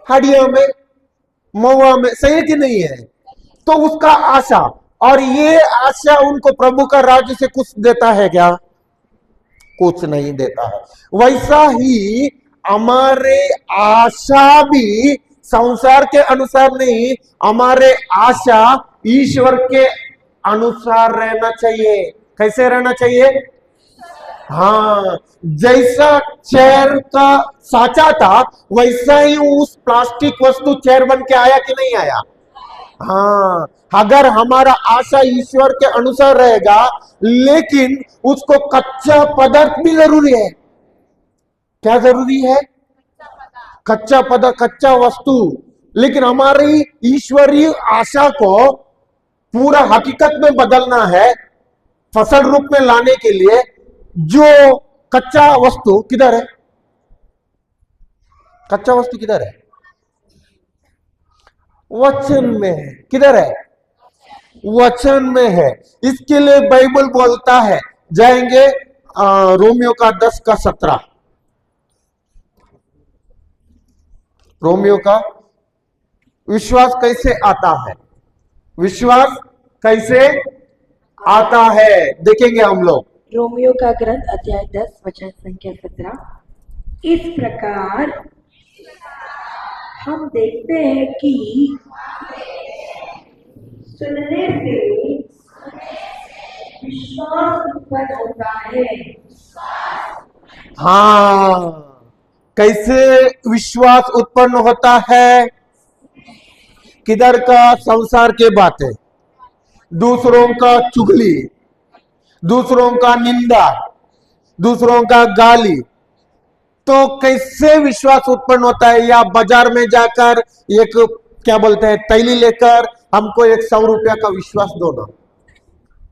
Speaker 1: हडिया में, महुआ में। सही कि नहीं है? तो उसका आशा, और ये आशा उनको प्रभु का राज्य से कुछ देता है क्या? कुछ नहीं देता है। वैसा ही हमारे आशा भी संसार के अनुसार नहीं, हमारे आशा ईश्वर के अनुसार रहना चाहिए। कैसे रहना चाहिए? हाँ, जैसा चेयर का साचा था वैसा ही उस प्लास्टिक वस्तु चेयर बन के आया कि नहीं आया? हाँ, अगर हमारा आशा ईश्वर के अनुसार रहेगा, लेकिन उसको कच्चा पदार्थ भी जरूरी है। क्या जरूरी है? कच्चा पदार्थ, कच्चा वस्तु। लेकिन हमारी ईश्वरीय आशा को पूरा हकीकत में बदलना है फसल रूप में लाने के लिए जो कच्चा वस्तु किधर है? कच्चा वस्तु किधर है? वचन में है। किधर है? वचन में है। इसके लिए बाइबल बोलता है, जाएंगे रोमियो का 10 का 17। रोमियो का विश्वास कैसे आता है? विश्वास कैसे आता है देखेंगे हम लोग।
Speaker 2: रोमियो का ग्रंथ अध्याय 10 वचन संख्या 17। इस प्रकार हम देखते हैं कि सुनने से विश्वास उत्पन्न होता है।
Speaker 1: हाँ, कैसे विश्वास उत्पन्न होता है? किधर का? संसार के बातें, दूसरों का चुगली, दूसरों का निंदा, दूसरों का गाली। तो कैसे विश्वास उत्पन्न होता है? या बाजार में जाकर एक क्या बोलते हैं तैली लेकर हमको 100 रुपया का विश्वास दो ना,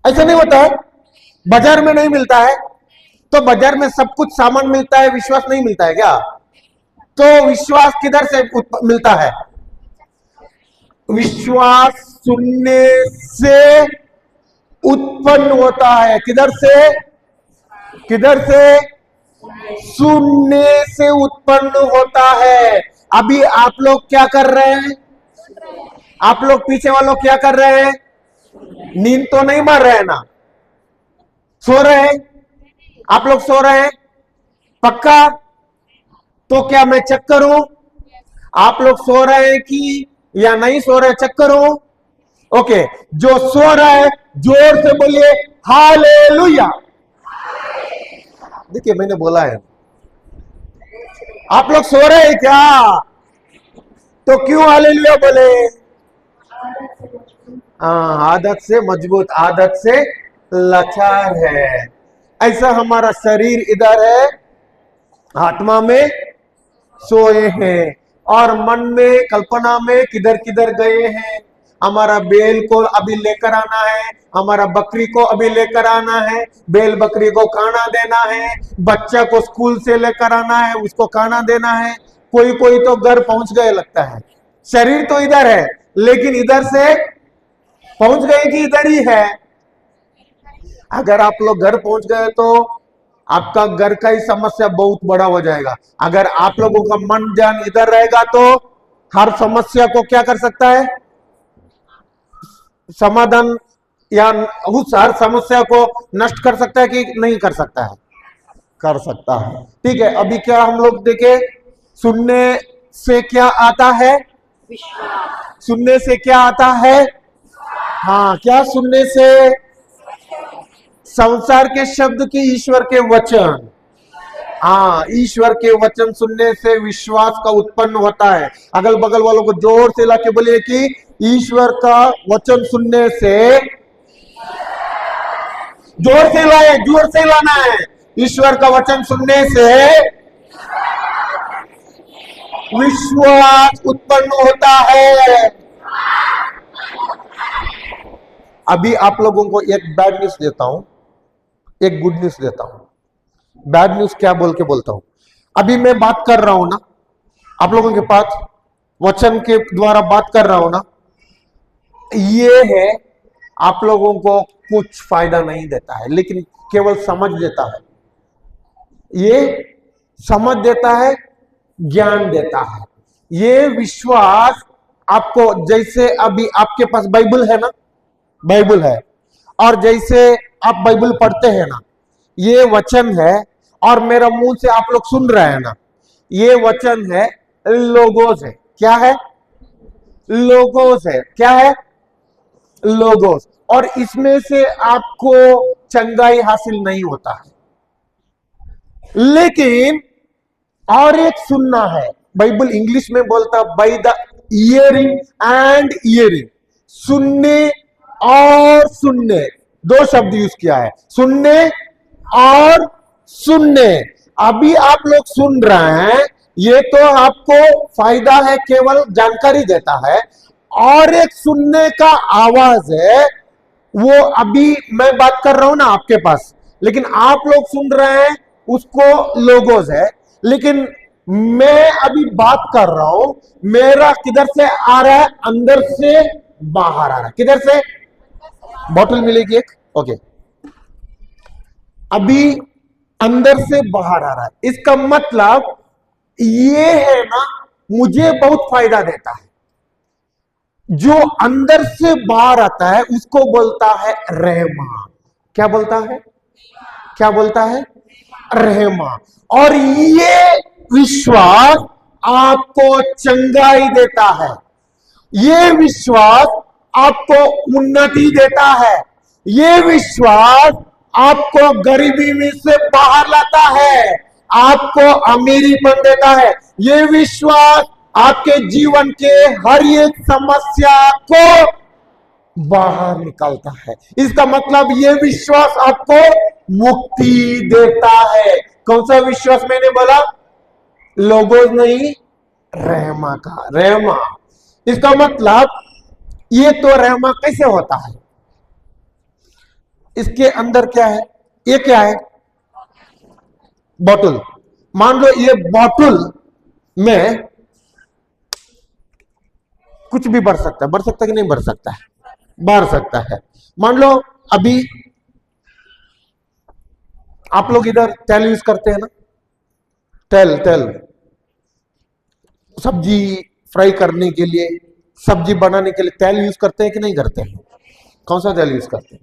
Speaker 1: ऐसा नहीं होता है। बाजार में नहीं मिलता है तो बाजार में सब कुछ सामान मिलता है, विश्वास नहीं मिलता है क्या? तो विश्वास किधर से मिलता है? विश्वास सुनने से उत्पन्न होता है। किधर से? किधर से? सुनने से उत्पन्न होता है। अभी आप लोग क्या कर रहे हैं? आप लोग पीछे वालों क्या कर रहे हैं? नींद तो नहीं मार रहे हैं ना? सो रहे हैं? आप लोग सो रहे हैं पक्का? तो क्या मैं चेक करूं आप लोग सो रहे हैं कि या नहीं सो रहे? चेक करूं? ओके, जो सो रहा है जोर से बोलिए हालेलुया। देखिए मैंने बोला है। आप लोग सो रहे हैं क्या? तो क्यों हालेलुया बोले? आदत से मजबूत, आदत से लाचार है। ऐसा हमारा शरीर इधर है, आत्मा में सोए हैं और मन में कल्पना में किधर किधर गए हैं। हमारा बैल को अभी लेकर आना है, हमारा बकरी को अभी लेकर आना है, बैल बकरी को खाना देना है, बच्चा को स्कूल से लेकर आना है, उसको खाना देना है। कोई कोई तो घर पहुंच गए लगता है। शरीर तो इधर है लेकिन इधर से पहुंच गए कि इधर ही है? अगर आप लोग घर पहुंच गए तो आपका घर का ही समस्या बहुत बड़ा हो जाएगा। अगर आप लोगों का मन ध्यान इधर रहेगा तो हर समस्या को क्या कर सकता है? समाधान या उस हर समस्या को नष्ट कर सकता है कि नहीं कर सकता है? कर सकता है। ठीक है, अभी क्या हम लोग देखे? सुनने से क्या आता है?
Speaker 2: विश्वास।
Speaker 1: सुनने से क्या आता है? हाँ, क्या सुनने से? संसार के शब्द की ईश्वर के वचन। हाँ, ईश्वर के वचन सुनने से विश्वास का उत्पन्न होता है। अगल बगल वालों को जोर से लाके बोलिए कि ईश्वर का वचन सुनने से, जोर से लाए, जोर से लाना है। ईश्वर का वचन सुनने से विश्वास उत्पन्न होता है। अभी आप लोगों को एक बैड न्यूज देता हूं, एक गुड न्यूज देता हूं। बैड न्यूज क्या बोल के बोलता हूं? अभी मैं बात कर रहा हूं ना, आप लोगों के पास वचन के द्वारा बात कर रहा हूं ना, ये है आप लोगों को कुछ फायदा नहीं देता है लेकिन केवल समझ देता है। ये समझ देता है, ज्ञान देता है। ये विश्वास आपको, जैसे अभी आपके पास बाइबल है ना, बाइबल है, और जैसे आप बाइबल पढ़ते हैं ना, ये वचन है और मेरा मुंह से आप लोग सुन रहे हैं ना, ये वचन है, लोगोस है। क्या है? लोगोस है। क्या है? लोगोस। और इसमें से आपको चंगाई हासिल नहीं होता है, लेकिन और एक सुनना है। बाइबल इंग्लिश में बोलता by the hearing and hearing. सुनने और सुनने, दो शब्द यूज किया है, सुनने और सुनने। अभी आप लोग सुन रहे हैं, ये तो आपको फायदा है, केवल जानकारी देता है। और एक सुनने का आवाज है, वो अभी मैं बात कर रहा हूं ना आपके पास, लेकिन आप लोग सुन रहे हैं उसको लोगोस है, लेकिन मैं अभी बात कर रहा हूं, मेरा किधर से आ रहा है, अंदर से बाहर आ रहा है। किधर से? बॉटल मिलेगी एक, ओके, अभी अंदर से बाहर आ रहा है। इसका मतलब ये है ना, मुझे बहुत फायदा देता है। जो अंदर से बाहर आता है उसको बोलता है रहमा। क्या बोलता है? क्या बोलता है? रहमा। और ये विश्वास आपको चंगाई देता है, ये विश्वास आपको उन्नति देता है, ये विश्वास आपको गरीबी में से बाहर लाता है, आपको अमीरीपन देता है। ये विश्वास आपके जीवन के हर एक समस्या को बाहर निकालता है। इसका मतलब ये विश्वास आपको मुक्ति देता है। कौन सा विश्वास मैंने बोला? लोगोस नहीं, रहमा का। रहमा, इसका मतलब ये तो रहमा कैसे होता है? इसके अंदर क्या है? ये क्या है? बॉटल। मान लो ये बॉटल में कुछ भी भर सकता है। भर सकता है कि नहीं भर सकता है? भर सकता है। मान लो अभी आप लोग इधर तेल यूज करते हैं ना, तेल, तेल सब्जी फ्राई करने के लिए, सब्जी बनाने के लिए तेल यूज करते हैं कि नहीं करते हैं? कौन सा तेल यूज करते हैं?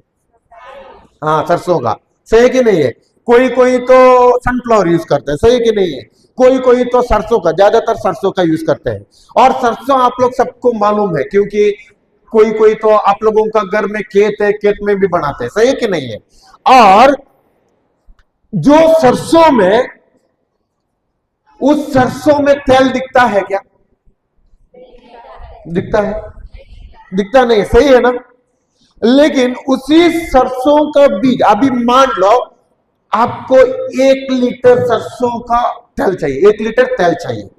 Speaker 1: हाँ, सरसों का। सही है कि नहीं है? कोई कोई तो सनफ्लावर यूज करते हैं। सही है कि नहीं है? कोई कोई तो सरसों का, ज्यादातर सरसों का यूज करते हैं। और सरसों आप लोग सबको मालूम है, क्योंकि कोई कोई तो आप लोगों का घर में खेत है, खेत में भी बनाते हैं। सही है कि नहीं है? और जो सरसों में, उस सरसों में तेल दिखता है क्या? दिखता है? दिखता नहीं। सही है ना? लेकिन उसी सरसों का बीज, अभी मान लो आपको 1 लीटर सरसों का तेल चाहिए, 1 लीटर तेल चाहिए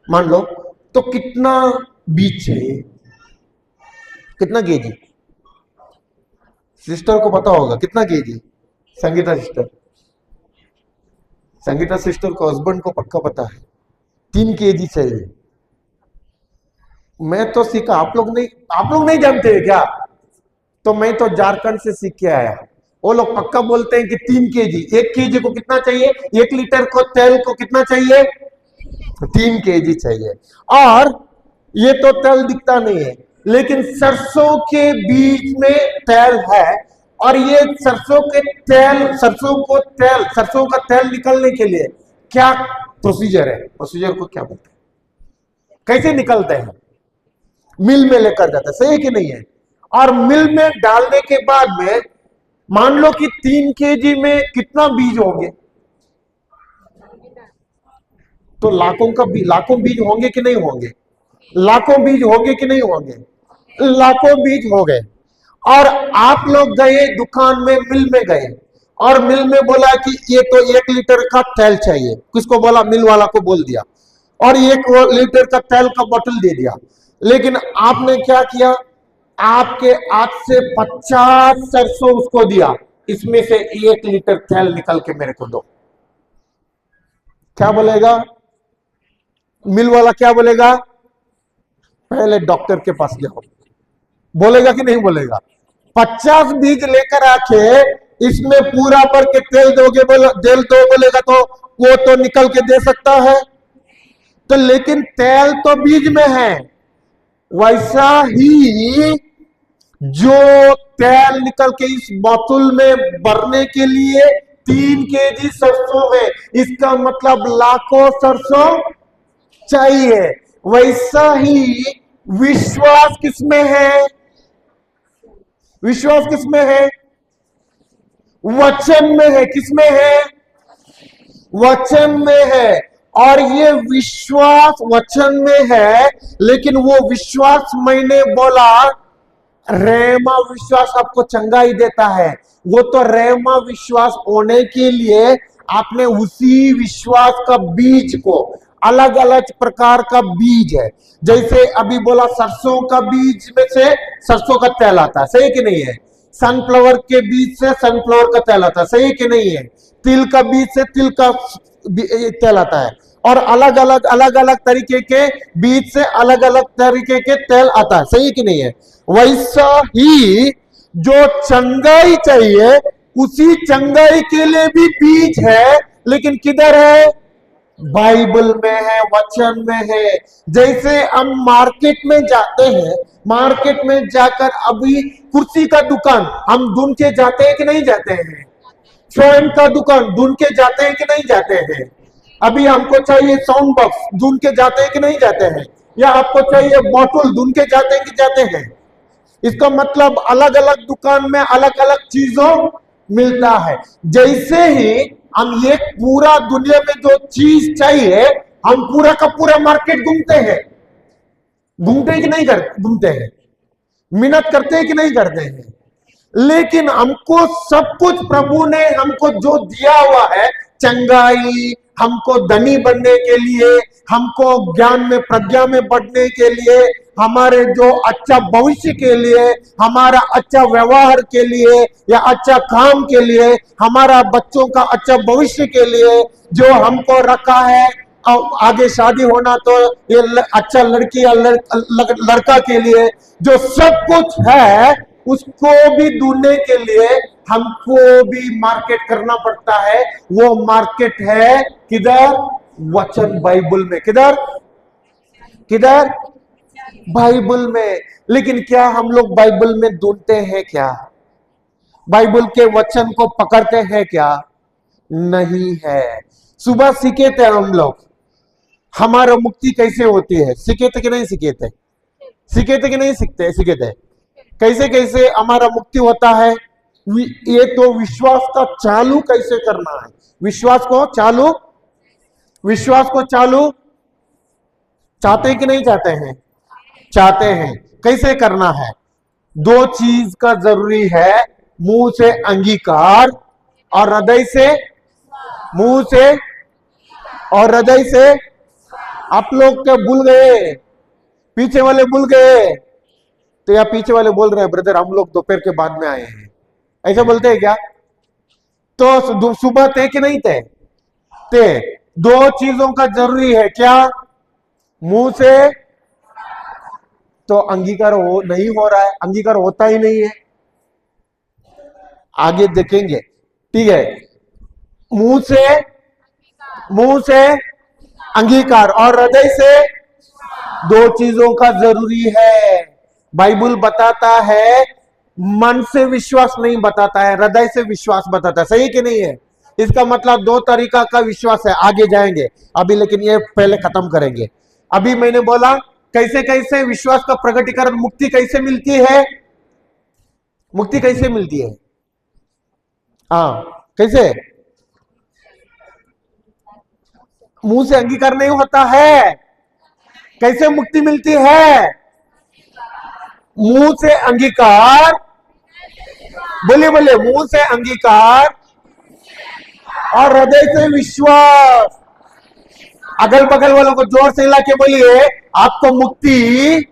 Speaker 1: मान लो, तो कितना बीज चाहिए? कितना केजी? सिस्टर को पता होगा कितना KG? Sangeeta sister, Sangeeta sister को हस्बैंड को पक्का पता है 3 केजी चाहिए। मैं तो सीखा, आप लोग नहीं जानते हैं क्या? तो मैं तो झारखंड से सीख के आया। वो लोग पक्का बोलते हैं कि 3 केजी। 1 केजी को कितना चाहिए? 1 लीटर को तेल को कितना चाहिए? 3 केजी चाहिए। और ये तो तेल दिखता नहीं है, लेकिन सरसों के बीज में तेल है। और ये सरसों के तेल, सरसों का तेल निकलने के लिए क्या प्रोसीजर है? प्रोसीजर को क्या बोलते हैं? कैसे निकलते हैं? मिल में लेकर जाते हैं। सही है कि नहीं है? और मिल में डालने के बाद में मान लो कि 3 केजी में कितना बीज होंगे? तो लाखों बीज होंगे कि नहीं होंगे? लाखों बीज होंगे कि नहीं होंगे? लाखों बीज हो गए। और आप लोग गए दुकान में, मिल में गए, और मिल में बोला कि ये तो 1 लीटर का तेल चाहिए। किसको बोला? मिल वाला को बोल दिया, और 1 लीटर का तेल का बोतल दे दिया। लेकिन आपने क्या किया? आपके हाथ से 50 सरसों उसको दिया, इसमें से 1 लीटर तेल निकल के मेरे को दो। क्या बोलेगा मिल वाला? क्या बोलेगा? पहले डॉक्टर के पास जाओ। बोलेगा कि नहीं बोलेगा? 50 बीज लेकर आके इसमें पूरा भर के तेल दोगे, तेल दो बोलेगा तो वो तो निकल के दे सकता है। तो लेकिन तेल तो बीज में है। वैसा ही जो तेल निकल के इस बोतल में भरने के लिए 3 केजी सरसों है, इसका मतलब लाखों सरसों चाहिए। वैसा ही विश्वास किसमें है? विश्वास किसमें है? वचन में है। किसमें है? वचन में है। और ये विश्वास वचन में है, लेकिन वो विश्वास मैंने बोला रेमा विश्वास आपको चंगाई देता है। वो तो रेमा विश्वास होने के लिए आपने उसी विश्वास का बीज को, अलग अलग प्रकार का बीज है। जैसे अभी बोला सरसों का बीज में से सरसों का तेल आता है। सही कि नहीं है? सनफ्लावर के बीज से सनफ्लावर का तेल आता है, सही है कि नहीं है? तिल का बीज से तिल का तेल आता है, और अलग अलग तरीके के बीज से अलग अलग तरीके के तेल आता है, सही है कि नहीं है? वैसा ही जो चंगाई चाहिए, उसी चंगाई के लिए भी बीज है, लेकिन किधर है? बाइबल में है, वचन में है। जैसे हम मार्केट में जाते हैं, मार्केट में जाकर अभी कुर्सी का दुकान हम ढूंढ के जाते हैं कि नहीं जाते हैं? फैन का दुकान ढूंढ के जाते हैं कि नहीं जाते हैं? अभी हमको चाहिए साउंड बॉक्स, ढूंढ के जाते हैं कि नहीं जाते हैं? या आपको चाहिए बॉटल, ढूंढ के जाते हैं कि जाते हैं? इसका मतलब अलग अलग दुकान में अलग अलग चीजों मिलता है। जैसे ही हम ये पूरा दुनिया में जो चीज चाहिए, हम पूरा का पूरा मार्केट घूमते हैं, घूमते हैं कि नहीं घूमते हैं? मेहनत करते हैं कि नहीं करते हैं? लेकिन हमको सब कुछ प्रभु ने हमको जो दिया हुआ है, चंगाई, हमको धनी बनने के लिए, हमको ज्ञान में प्रज्ञा में बढ़ने के लिए, हमारे जो अच्छा भविष्य के लिए, हमारा अच्छा व्यवहार के लिए या अच्छा काम के लिए, हमारा बच्चों का अच्छा भविष्य के लिए जो हमको रखा है, आगे शादी होना तो ये अच्छा लड़की या लड़का के लिए जो सब कुछ है, उसको भी ढूंढने के लिए हमको भी मार्केट करना पड़ता है। वो मार्केट है किधर? वचन, बाइबल में। किधर? किधर? बाइबल में। लेकिन क्या हम लोग बाइबल में ढूंढते हैं क्या? बाइबल के वचन को पकड़ते हैं क्या? नहीं है। सुबह सीखे थे हम लोग, हमारा मुक्ति कैसे होती है, सीखे थे कि नहीं सीखे थे? सीखे थे कि नहीं सीखते? सीखे थे। कैसे कैसे हमारा मुक्ति होता है? ये तो विश्वास का चालू कैसे करना है, विश्वास को चालू, विश्वास को चालू चाहते हैं कि नहीं चाहते हैं? चाहते हैं। कैसे करना है? दो चीज का जरूरी है, मुंह से अंगीकार और हृदय से, मुंह से और हृदय से। आप लोग क्या भूल गए? पीछे वाले भूल गए? तो या पीछे वाले बोल रहे हैं, ब्रदर हम लोग दोपहर के बाद में आए हैं, ऐसा बोलते हैं क्या? तो सुबह थे कि नहीं थे? थे। दो चीजों का जरूरी है, क्या? मुंह से तो अंगीकार हो नहीं हो रहा है, अंगीकार होता ही नहीं है। आगे देखेंगे, ठीक है? मुंह से अंगीकार और हृदय से, दो चीजों का जरूरी है। बाइबल बताता है मन से विश्वास नहीं बताता है, हृदय से विश्वास बताता है, सही कि नहीं है? इसका मतलब दो तरीका का विश्वास है, आगे जाएंगे अभी, लेकिन ये पहले खत्म करेंगे। अभी मैंने बोला कैसे कैसे विश्वास का प्रकटीकरण, मुक्ति कैसे मिलती है? मुक्ति कैसे मिलती है? हाँ, कैसे? मुंह से अंगीकार नहीं होता है। कैसे मुक्ति मिलती है? मुंह से अंगीकार, बोलिए बोलिए, मुंह से अंगीकार और हृदय से विश्वास। अगल बगल वालों को जोर से हिला के बोलिए, आपको मुक्ति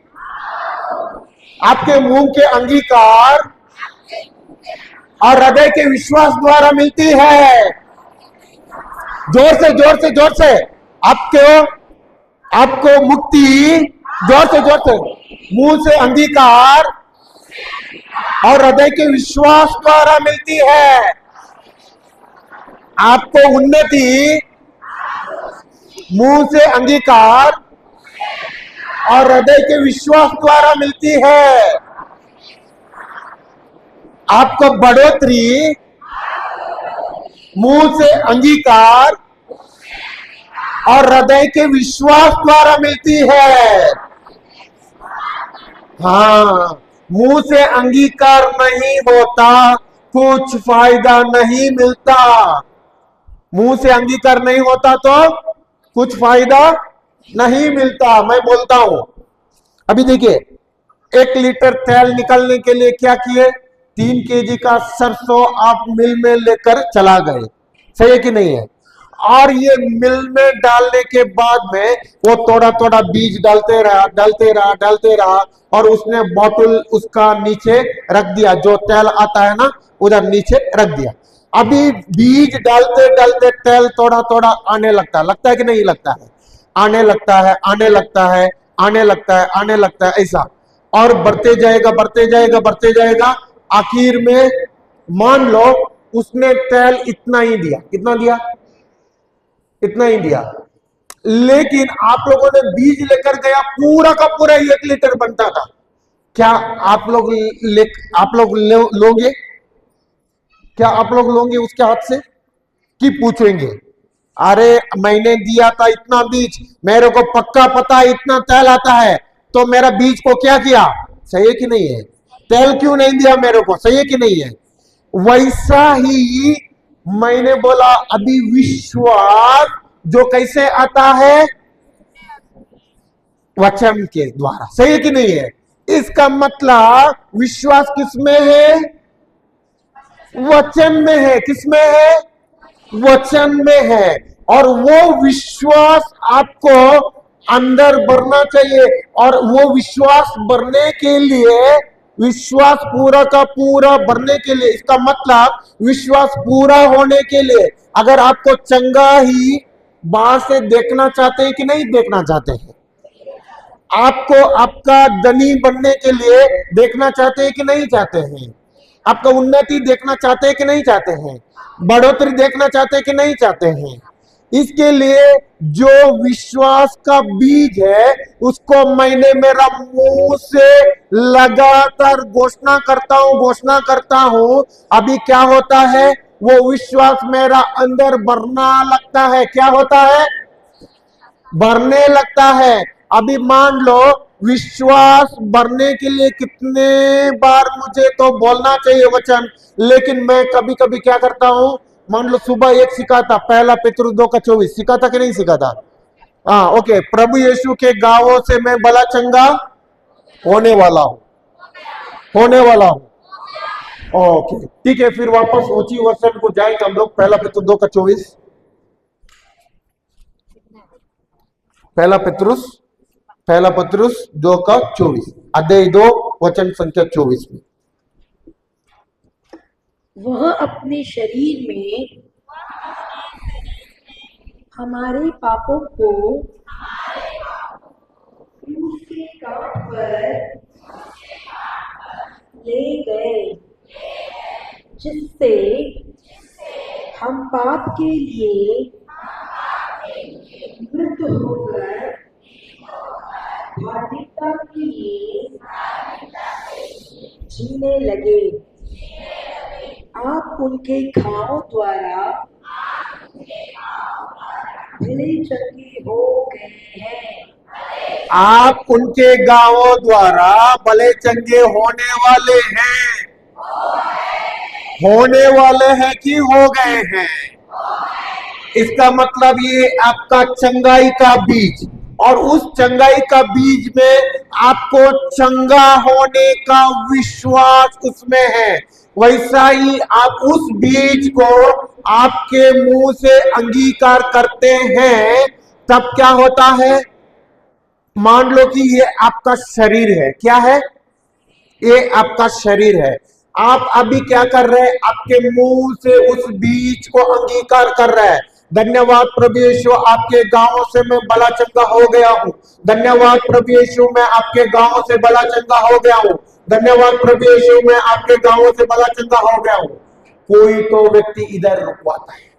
Speaker 1: आपके मुंह के अंगीकार और हृदय के विश्वास द्वारा मिलती है। जोर से जोर से जोर से, आपको मुक्ति, जोर से मुंह से अंगीकार और हृदय के विश्वास द्वारा मिलती है। आपको उन्नति मुंह से अंगीकार और हृदय के विश्वास द्वारा मिलती है। आपको बढ़ोतरी मुंह से अंगीकार और हृदय के विश्वास द्वारा मिलती है। हाँ, मुंह से अंगीकार नहीं होता, कुछ फायदा नहीं मिलता। मुंह से अंगीकार नहीं होता तो कुछ फायदा नहीं मिलता। मैं बोलता हूं, अभी देखिए, 1 लीटर तेल निकालने के लिए क्या किए? 3 केजी का सरसों आप मिल में लेकर चला गए, सही है कि नहीं है? और ये मिल में डालने के बाद में वो थोड़ा थोड़ा बीज डालते रहा और उसने बॉटल उसका नीचे रख दिया, जो तेल आता है ना उधर नीचे रख दिया। अभी बीज डालते डालते तेल थोड़ा थोड़ा आने लगता है कि नहीं लगता है? आने लगता है, आने लगता है, आने लगता है, आने लगता है, ऐसा और बढ़ते जाएगा, बढ़ते जाएगा, बढ़ते जाएगा। आखिर में मान लो उसने तेल इतना ही दिया, कितना दिया? इतना ही दिया। लेकिन आप लोगों ने बीज लेकर गया, पूरा का पूरा 1 लीटर बनता था। क्या आप लोग लोगे? क्या आप लोग लोगे उसके हाथ से कि पूछेंगे अरे मैंने दिया था इतना बीज, मेरे को पक्का पता इतना तेल आता है, तो मेरा बीज को क्या किया? सही है कि नहीं है? तेल क्यों नहीं दिया मेरे को? सही है कि नहीं है? वैसा ही मैंने बोला अभी विश्वास जो कैसे आता है? वचन के द्वारा। सही है कि नहीं है? इसका मतलब विश्वास किसमें है? वचन में है। किसमें है? वचन में है। और वो विश्वास आपको अंदर बढ़ना चाहिए, और वो विश्वास बढ़ने के लिए, विश्वास पूरा का पूरा बढ़ने के लिए, इसका मतलब विश्वास पूरा होने के लिए, अगर आपको चंगा ही बाहर से देखना चाहते हैं कि नहीं देखना चाहते हैं? आपको आपका धनी बनने के लिए देखना चाहते हैं कि नहीं चाहते हैं? आपका उन्नति देखना चाहते हैं कि नहीं चाहते हैं? बढ़ोतरी देखना चाहते हैं कि नहीं चाहते हैं? इसके लिए जो विश्वास का बीज है उसको मैंने मेरा मुंह से लगातार घोषणा करता हूं। अभी क्या होता है? वो विश्वास मेरा अंदर बढ़ना लगता है। क्या होता है? बढ़ने लगता है। अभी मान लो विश्वास बढ़ने के लिए कितने बार मुझे तो बोलना चाहिए वचन, लेकिन मैं कभी कभी क्या करता हूं, मान लो सुबह एक सीखा था, पहला पेतरुस 2:24 सीखा था कि नहीं सीखा था? हाँ, ओके। प्रभु यीशु के गावों से मैं भला चंगा होने वाला हूं। ओके, ठीक है। फिर वापस ऊंची वर्षन को जाएंगे हम लोग। पहला पेतरुस 2:24, पहला पत्रुस 2:24, अध्याय 2 वचन संख्या 24 में।
Speaker 2: वह अपने शरीर में हमारे पापों को क्रूस के काट पर ले गए, जिससे हम पाप के लिए मृत होकर धार्मिकता के लिए जीने लगे। आप उनके घावों द्वारा भले चंगे हो गए हैं।
Speaker 1: आप उनके गांवों द्वारा भले चंगे होने वाले हैं कि हो गए हैं? इसका मतलब ये आपका चंगाई का बीज, और उस चंगाई का बीज में आपको चंगा होने का विश्वास उसमें है। वैसा ही आप उस बीज को आपके मुंह से अंगीकार करते हैं, तब क्या होता है? मान लो कि ये आपका शरीर है। क्या है? ये आपका शरीर है। आप अभी क्या कर रहे हैं? आपके मुंह से उस बीज को अंगीकार कर रहे हैं। धन्यवाद प्रभु यीशु, आपके गांवों से मैं भला चंगा हो गया हूं। धन्यवाद प्रभु यीशु, मैं आपके गांवों से भला चंगा हो गया हूं। धन्यवाद प्रभु यीशु, मैं आपके गांवों से भला चंगा हो गया हूं। कोई तो व्यक्ति इधर रुकवाता है,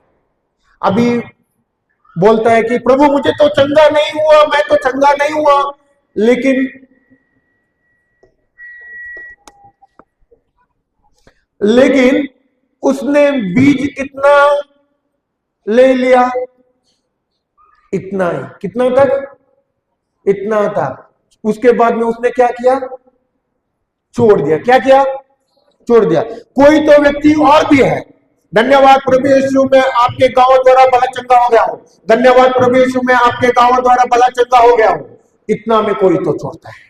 Speaker 1: अभी बोलता है कि प्रभु मुझे तो चंगा नहीं हुआ, मैं तो चंगा नहीं हुआ। लेकिन उसने बीज कितना ले लिया? इतना ही। कितना तक? इतना था। उसके बाद में उसने क्या किया? छोड़ दिया। क्या किया? छोड़ दिया। कोई तो व्यक्ति और भी है। धन्यवाद प्रभु यीशु, मैं आपके गांव द्वारा भला चंगा हो गया हूं। धन्यवाद प्रभु यीशु, मैं आपके गांव द्वारा भला चंगा हो गया हूं। इतना में कोई तो छोड़ता है।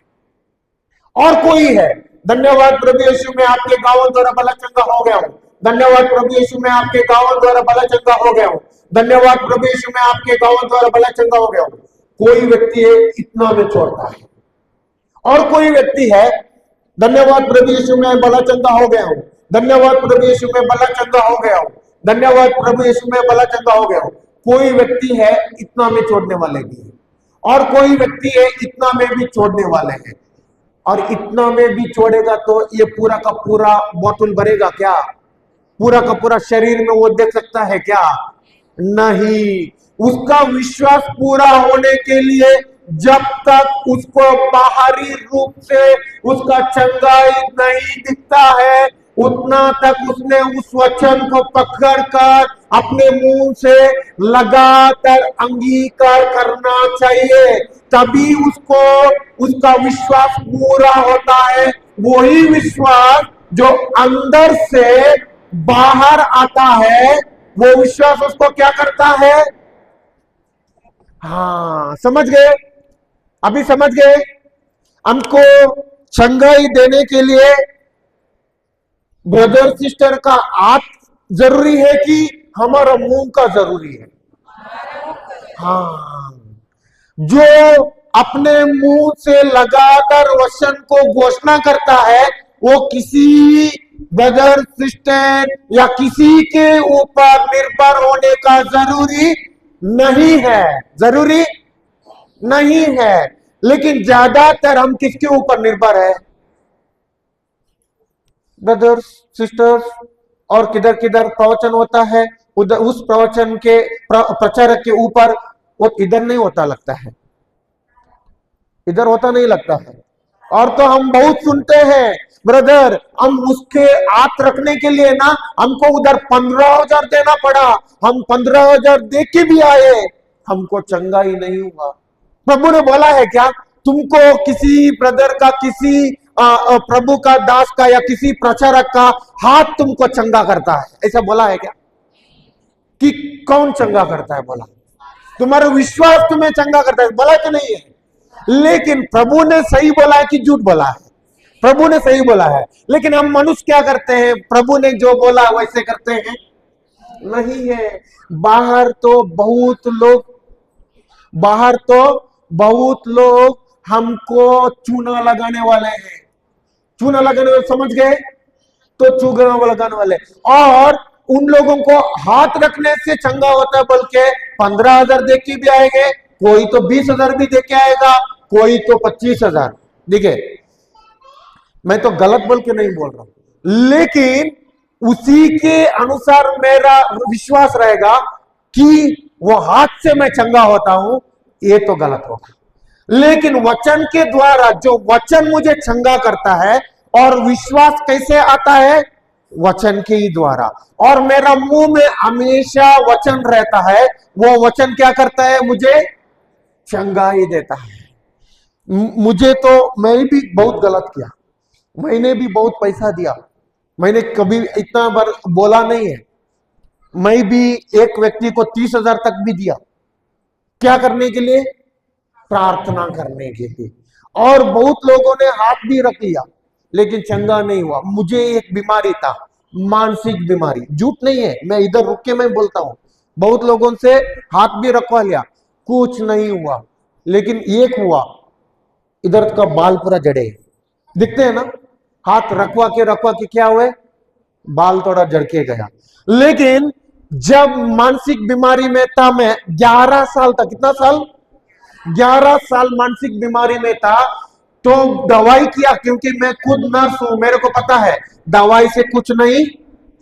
Speaker 1: और कोई है, धन्यवाद प्रभु यीशु, मैं आपके गांव द्वारा भला चंगा हो गया हूं। धन्यवाद प्रभु यीशु, मैं आपके गाँव द्वारा भला चंगा हो गया हूँ। धन्यवाद प्रभु यीशु, मैं आपके गाँव द्वारा भला चंगा हो गया हूँ। कोई व्यक्ति है इतना में छोड़ता है, और कोई व्यक्ति है धन्यवाद प्रभु यीशु, मैं भला चंगा हो गया हूँ। धन्यवाद प्रभु यीशु, मैं भला चंगा हो गया हूँ। धन्यवाद प्रभु यीशु, मैं भला चंगा हो गया हूँ। कोई व्यक्ति है इतना में छोड़ने वाले भी है, और कोई व्यक्ति है इतना में भी छोड़ने वाले हैं। और इतना में भी छोड़ेगा तो ये पूरा का पूरा बोतल भरेगा क्या? पूरा का पूरा शरीर में वो देख सकता है क्या? नहीं। उसका विश्वास पूरा होने के लिए जब तक उसको बाहरी रूप से उसका चंगाई नहीं दिखता है, उतना तक उसने उस वचन को पकड़कर अपने मुंह से लगातार अंगीकार करना चाहिए, तभी उसको उसका विश्वास पूरा होता है। वही विश्वास जो अंदर से बाहर आता है, वो विश्वास उसको क्या करता है? हाँ, समझ गए? अभी समझ गए? हमको चंगाई देने के लिए ब्रदर सिस्टर का हाथ जरूरी है कि हमारा मुंह का जरूरी है? हाँ, जो अपने मुंह से लगातार वचन को घोषणा करता है, वो किसी ब्रदर सिस्टर या किसी के ऊपर निर्भर होने का जरूरी नहीं है, जरूरी नहीं है। लेकिन ज्यादातर हम किसके ऊपर निर्भर है? Brothers sisters. और किधर किधर प्रवचन होता है, उधर उस प्रवचन के प्रचारक के ऊपर, वो इधर नहीं होता लगता है, इधर होता नहीं लगता है। और तो हम बहुत सुनते हैं ब्रदर, हम उसके हाथ रखने के लिए ना हमको उधर 15,000 देना पड़ा, हम 15,000 दे के भी आए, हमको चंगा ही नहीं हुआ। प्रभु ने बोला है क्या तुमको किसी ब्रदर का, किसी प्रभु का दास का या किसी प्रचारक का हाथ तुमको चंगा करता है? ऐसा बोला है क्या? कि कौन चंगा करता है? बोला तुम्हारा विश्वास तुम्हें चंगा करता है, बोला कि नहीं है? लेकिन प्रभु ने सही बोला है कि झूठ बोला है? प्रभु ने सही बोला है। लेकिन हम मनुष्य क्या करते हैं? प्रभु ने जो बोला वैसे करते हैं? नहीं है। बाहर तो बहुत लोग हमको चूना लगाने वाले हैं। चूना लगाने वाले, समझ गए? तो चूना लगाने वाले, और उन लोगों को हाथ रखने से चंगा होता है, बल्कि 15,000 दे के भी आएंगे, कोई तो 20,000 भी दे के आएगा, कोई तो 25,000। देखिए, मैं तो गलत बोल के नहीं बोल रहा हूं, लेकिन उसी के अनुसार मेरा विश्वास रहेगा कि वो हाथ से मैं चंगा होता हूं, ये तो गलत होगा। लेकिन वचन के द्वारा, जो वचन मुझे चंगा करता है, और विश्वास कैसे आता है? वचन के ही द्वारा। और मेरा मुंह में हमेशा वचन रहता है, वो वचन क्या करता है? मुझे चंगाई देता है। मुझे तो, मैं भी बहुत गलत किया, मैंने भी बहुत पैसा दिया, मैंने कभी इतना बार बोला नहीं है, मैं भी एक व्यक्ति को 30,000 तक भी दिया। क्या करने के लिए? प्रार्थना करने के लिए। और बहुत लोगों ने हाथ भी रख लिया, लेकिन चंगा नहीं हुआ। मुझे एक बीमारी था, मानसिक बीमारी, झूठ नहीं है, मैं इधर रुक के मैं बोलता हूं। बहुत लोगों से हाथ भी रखवा लिया, कुछ नहीं हुआ। लेकिन एक हुआ, इधर का बाल पूरा जड़े, दिखते हैं ना? हाथ रखवा के क्या हुए? बाल थोड़ा जड़ के गया। लेकिन जब मानसिक बीमारी में था मैं, 11 साल तक, कितना साल? 11 साल मानसिक बीमारी में था, तो दवाई किया, क्योंकि मैं खुद नर्स हूं, मेरे को पता है दवाई से कुछ नहीं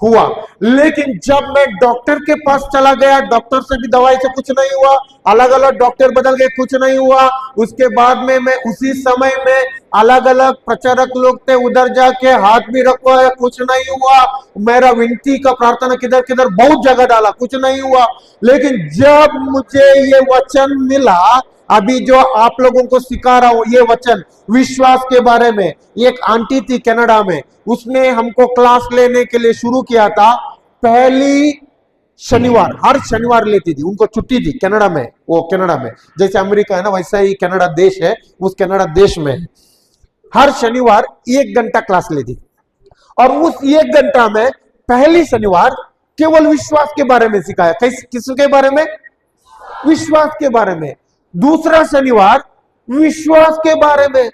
Speaker 1: हुआ। लेकिन जब मैं डॉक्टर के पास चला गया, डॉक्टर से भी दवाई से कुछ नहीं हुआ, अलग अलग डॉक्टर बदल गए, कुछ नहीं हुआ। उसके बाद में मैं उसी समय में अलग अलग प्रचारक लोग थे, उधर जाके हाथ भी रखवाया, कुछ नहीं हुआ। मेरा विनती का प्रार्थना किधर किधर बहुत जगह डाला, कुछ नहीं हुआ। लेकिन जब मुझे ये वचन मिला, अभी जो आप लोगों को सिखा रहा हूं ये वचन विश्वास के बारे में, एक आंटी थी कनाडा में, उसने हमको क्लास लेने के लिए शुरू किया था। पहली शनिवार, हर शनिवार लेती थी, उनको छुट्टी थी कनाडा में। वो कनाडा में जैसे अमेरिका है ना, वैसा ही कनाडा देश है, उस कनाडा देश में हर शनिवार 1 घंटा क्लास लेती, और उस 1 घंटा में पहली शनिवार केवल विश्वास के बारे में सिखाया। किसके बारे में? विश्वास के बारे में। दूसरा शनिवार विश्वास के बारे में।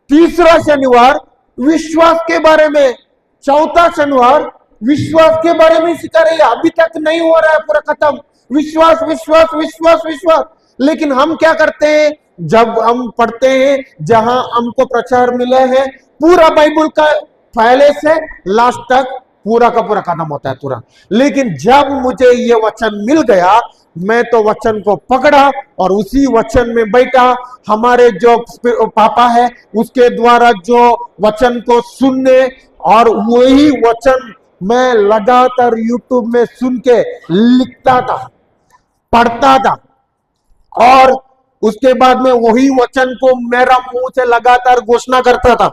Speaker 1: तीसरा शनिवार विश्वास के बारे में। चौथा शनिवार विश्वास के बारे में सिखा रही है। अभी तक नहीं हो रहा है पूरा खत्म। विश्वास विश्वास विश्वास विश्वास। लेकिन हम क्या करते हैं? जब हम पढ़ते हैं, जहां हमको प्रचार मिला है, पूरा बाइबल का पहले से लास्ट तक पूरा का पूरा खत्म होता है तुरंत। लेकिन जब मुझे ये वचन मिल गया, मैं तो वचन को पकड़ा और उसी वचन में बैठा। हमारे जो पापा है उसके द्वारा जो वचन को सुनने, और वही वचन मैं लगातार यूट्यूब में सुन के लिखता था, पढ़ता था, और उसके बाद में वही वचन को मेरा मुंह से लगातार घोषणा करता था।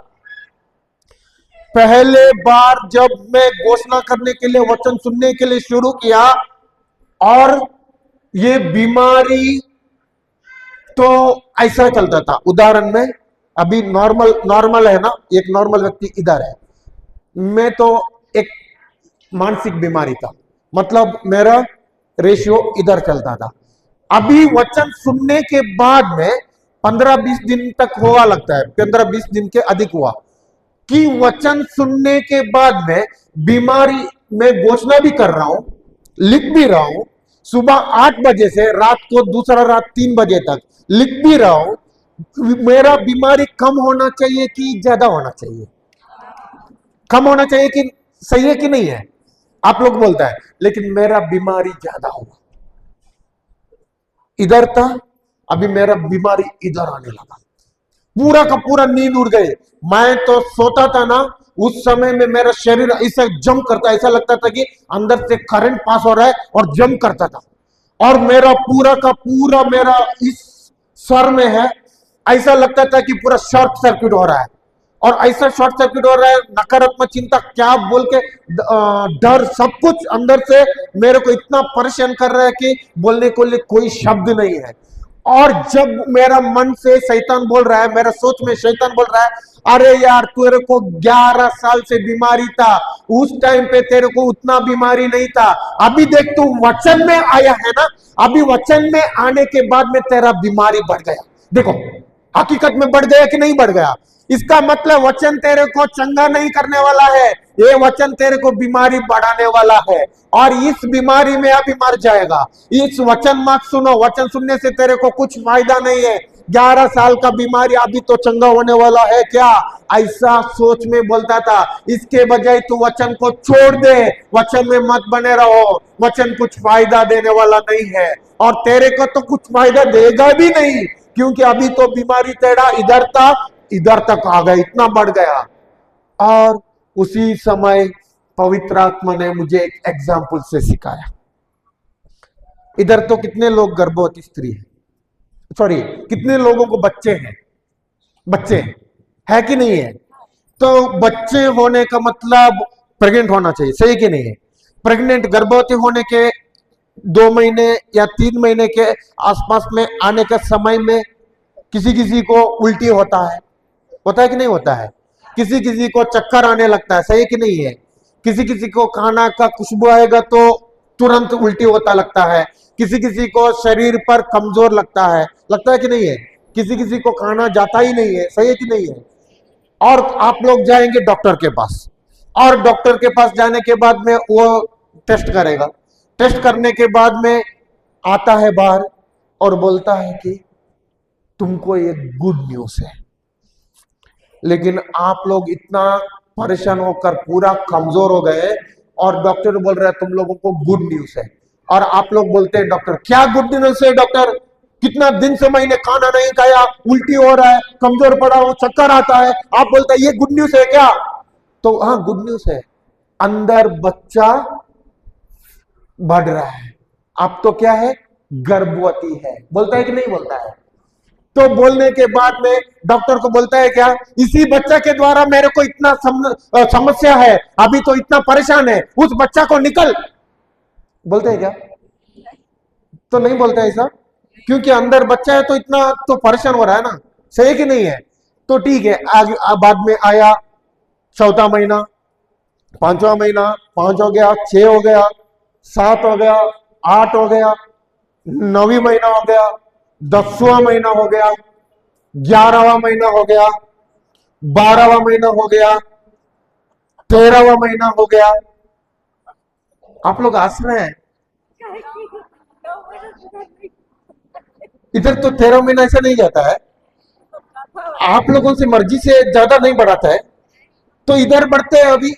Speaker 1: पहले बार जब मैं घोषणा करने के लिए, वचन सुनने के लिए शुरू किया, और ये बीमारी तो ऐसा चलता था। उदाहरण में अभी नॉर्मल है ना, एक नॉर्मल व्यक्ति इधर है, मैं तो एक मानसिक बीमारी था, मतलब मेरा रेशियो इधर चलता था। अभी वचन सुनने के बाद में 15-20 दिन तक हुआ, लगता है 15-20 दिन के अधिक हुआ, कि वचन सुनने के बाद में बीमारी में घोषणा भी कर रहा हूं, लिख भी रहा हूं। सुबह 8 बजे से रात को दूसरा रात 3 बजे तक लिख भी रहा हूं। मेरा बीमारी कम होना चाहिए कि ज्यादा होना चाहिए? कम होना चाहिए कि सही है कि नहीं है? आप लोग बोलता है। लेकिन मेरा बीमारी ज्यादा हुआ। इधर था, अभी मेरा बीमारी इधर आने लगा। पूरा का पूरा नींद उड़ गई। मैं तो सोता था ना, उस समय में मेरा शरीर ऐसा जंप करता, ऐसा लगता था कि अंदर से करंट पास हो रहा है और जंप करता था। और मेरा पूरा का पूरा मेरा इस सर में है, ऐसा लगता था कि पूरा शॉर्ट सर्किट हो रहा है। और ऐसा शॉर्ट सर्किट हो रहा है, नकारात्मक चिंता क्या बोल के, डर, सब कुछ अंदर से मेरे को इतना परेशान कर रहा है कि बोलने को लिए कोई शब्द नहीं है। और जब मेरा मन से शैतान बोल रहा है, मेरा सोच में शैतान बोल रहा है, अरे यार तेरे को 11 साल से बीमारी था, उस टाइम पे तेरे को उतना बीमारी नहीं था, अभी देख तू वचन में आया है ना, अभी वचन में आने के बाद में तेरा बीमारी बढ़ गया। देखो हकीकत में बढ़ गया कि नहीं बढ़ गया? इसका मतलब वचन तेरे को चंगा नहीं करने वाला है, ये वचन तेरे को बीमारी बढ़ाने वाला है, और इस बीमारी में अभी मर जाएगा। इस वचन मत सुनो, वचन सुनने से तेरे को कुछ फायदा नहीं है। 11 साल का बीमारी अभी तो चंगा होने वाला है क्या? ऐसा सोच में बोलता था। इसके बजाय तू वचन को छोड़ दे, वचन में मत बने रहो, वचन कुछ फायदा देने वाला नहीं है, और तेरे को तो कुछ फायदा देगा भी नहीं, क्योंकि अभी तो बीमारी तेरा इधर था, इधर तक आ गया, इतना बढ़ गया। और उसी समय पवित्र आत्मा ने मुझे एक एग्जाम्पल से सिखाया। इधर तो कितने लोग गर्भवती स्त्री है, सॉरी कितने लोगों को बच्चे हैं, बच्चे है कि नहीं है? तो बच्चे होने का मतलब प्रेग्नेंट होना चाहिए, सही कि नहीं है? प्रेग्नेंट गर्भवती होने के 2 महीने या 3 महीने के आसपास में आने के समय में किसी किसी को उल्टी होता है कि नहीं होता है? किसी किसी को चक्कर आने लगता है, सही कि नहीं है? किसी किसी को खाना का खुशबू आएगा तो तुरंत उल्टी होता लगता है। किसी किसी को शरीर पर कमजोर लगता है कि नहीं है? किसी किसी को खाना जाता ही नहीं है, सही है कि नहीं है? और आप लोग जाएंगे डॉक्टर के पास, और डॉक्टर के पास जाने के बाद में वो टेस्ट करेगा। टेस्ट करने के बाद में आता है बाहर और बोलता है कि तुमको ये गुड न्यूज है। लेकिन आप लोग इतना परेशान होकर पूरा कमजोर हो गए, और डॉक्टर बोल रहा है तुम लोगों को गुड न्यूज है, और आप लोग बोलते हैं डॉक्टर क्या गुड न्यूज है डॉक्टर? कितना दिन से मैंने खाना नहीं खाया, उल्टी हो रहा है, कमजोर पड़ा हूं, चक्कर आता है, आप बोलते हैं ये गुड न्यूज है क्या? तो हाँ गुड न्यूज है, अंदर बच्चा बढ़ रहा है। अब तो क्या है? गर्भवती है। बोलता है कि नहीं बोलता है? तो बोलने के बाद में डॉक्टर को बोलता है क्या, इसी बच्चा के द्वारा मेरे को इतना समस्या है, अभी तो इतना परेशान है, उस बच्चा को निकल। बोलते हैं क्या? तो नहीं बोलता है ऐसा, क्योंकि अंदर बच्चा है तो इतना तो परेशान हो रहा है ना, सही कि नहीं है? तो ठीक है, आगे बाद में आया 4था महीना, 5वां महीना 5 हो गया, 6 हो गया, 7 हो गया, 8 हो गया, 9वां महीना हो गया, 10वां महीना हो गया, 11वां महीना हो गया, 12वां महीना हो गया, 13वां महीना हो गया। आप लोग हंस रहे हैं, इधर तो 13 महीना ऐसा नहीं जाता है, आप लोगों से मर्जी से ज्यादा नहीं बढ़ाता है, तो इधर बढ़ते हैं। अभी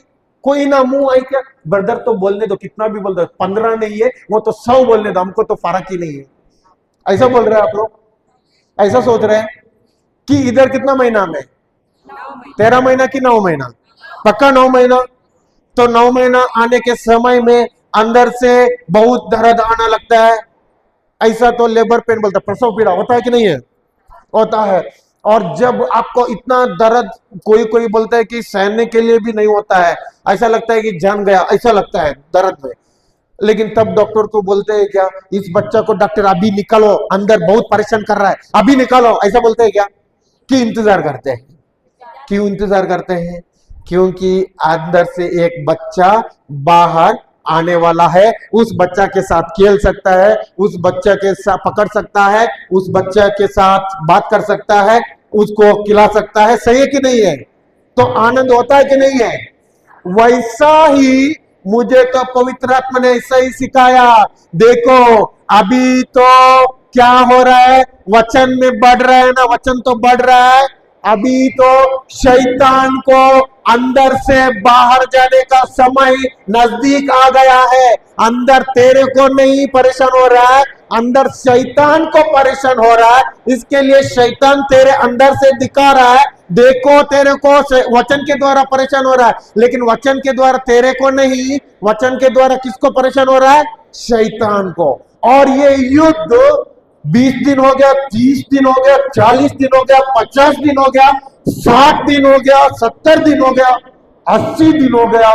Speaker 1: कोई ना मुंह आई क्या, ब्रदर तो बोलने दो, कितना भी बोल दो, 15 नहीं है वो तो 100 बोलने दो, हमको तो फर्क ही नहीं है। ऐसा बोल रहे हैं आप लोग, ऐसा सोच रहे हैं कि इधर कितना महीना में 13 महीना कि 9 महीना, पक्का 9 महीना। तो 9 महीना आने के समय में अंदर से बहुत दर्द आना लगता है, ऐसा तो लेबर पेन बोलता है, प्रसव पीड़ा होता है कि नहीं है, होता है। और जब आपको इतना दर्द, कोई कोई बोलता है कि सहने के लिए भी नहीं होता है, ऐसा लगता है कि जान गया, ऐसा लगता है दर्द में। लेकिन तब डॉक्टर को बोलते हैं क्या, इस बच्चा को डॉक्टर अभी निकालो, अंदर बहुत परेशान कर रहा है, अभी निकालो, ऐसा बोलते हैं क्या, कि इंतजार करते हैं। क्यों इंतजार करते हैं, क्योंकि अंदर से एक बच्चा बाहर आने वाला है, उस बच्चा के साथ खेल सकता है, उस बच्चा के साथ पकड़ सकता है, उस बच्चा के साथ बात कर सकता है, उसको खिला सकता है। सही है कि नहीं है, तो आनंद होता है कि नहीं है। वैसा ही मुझे तो पवित्र आत्मा ने ऐसा ही सिखाया। देखो अभी तो क्या हो रहा है, वचन में बढ़ रहा है ना, वचन तो बढ़ रहा है। अभी तो शैतान को अंदर से बाहर जाने का समय नजदीक आ गया है। अंदर तेरे को नहीं परेशान हो रहा है, अंदर शैतान को परेशान हो रहा है। इसके लिए शैतान तेरे अंदर से दिखा रहा है, देखो तेरे को वचन के द्वारा परेशान हो रहा है, लेकिन वचन के द्वारा तेरे को नहीं, वचन के द्वारा किसको परेशान हो रहा है, शैतान को। और ये युद्ध 20 दिन हो गया, 30 दिन हो गया, 40 दिन हो गया, 50 दिन हो गया, 60 दिन हो गया, 70 दिन हो गया, 80 दिन हो गया,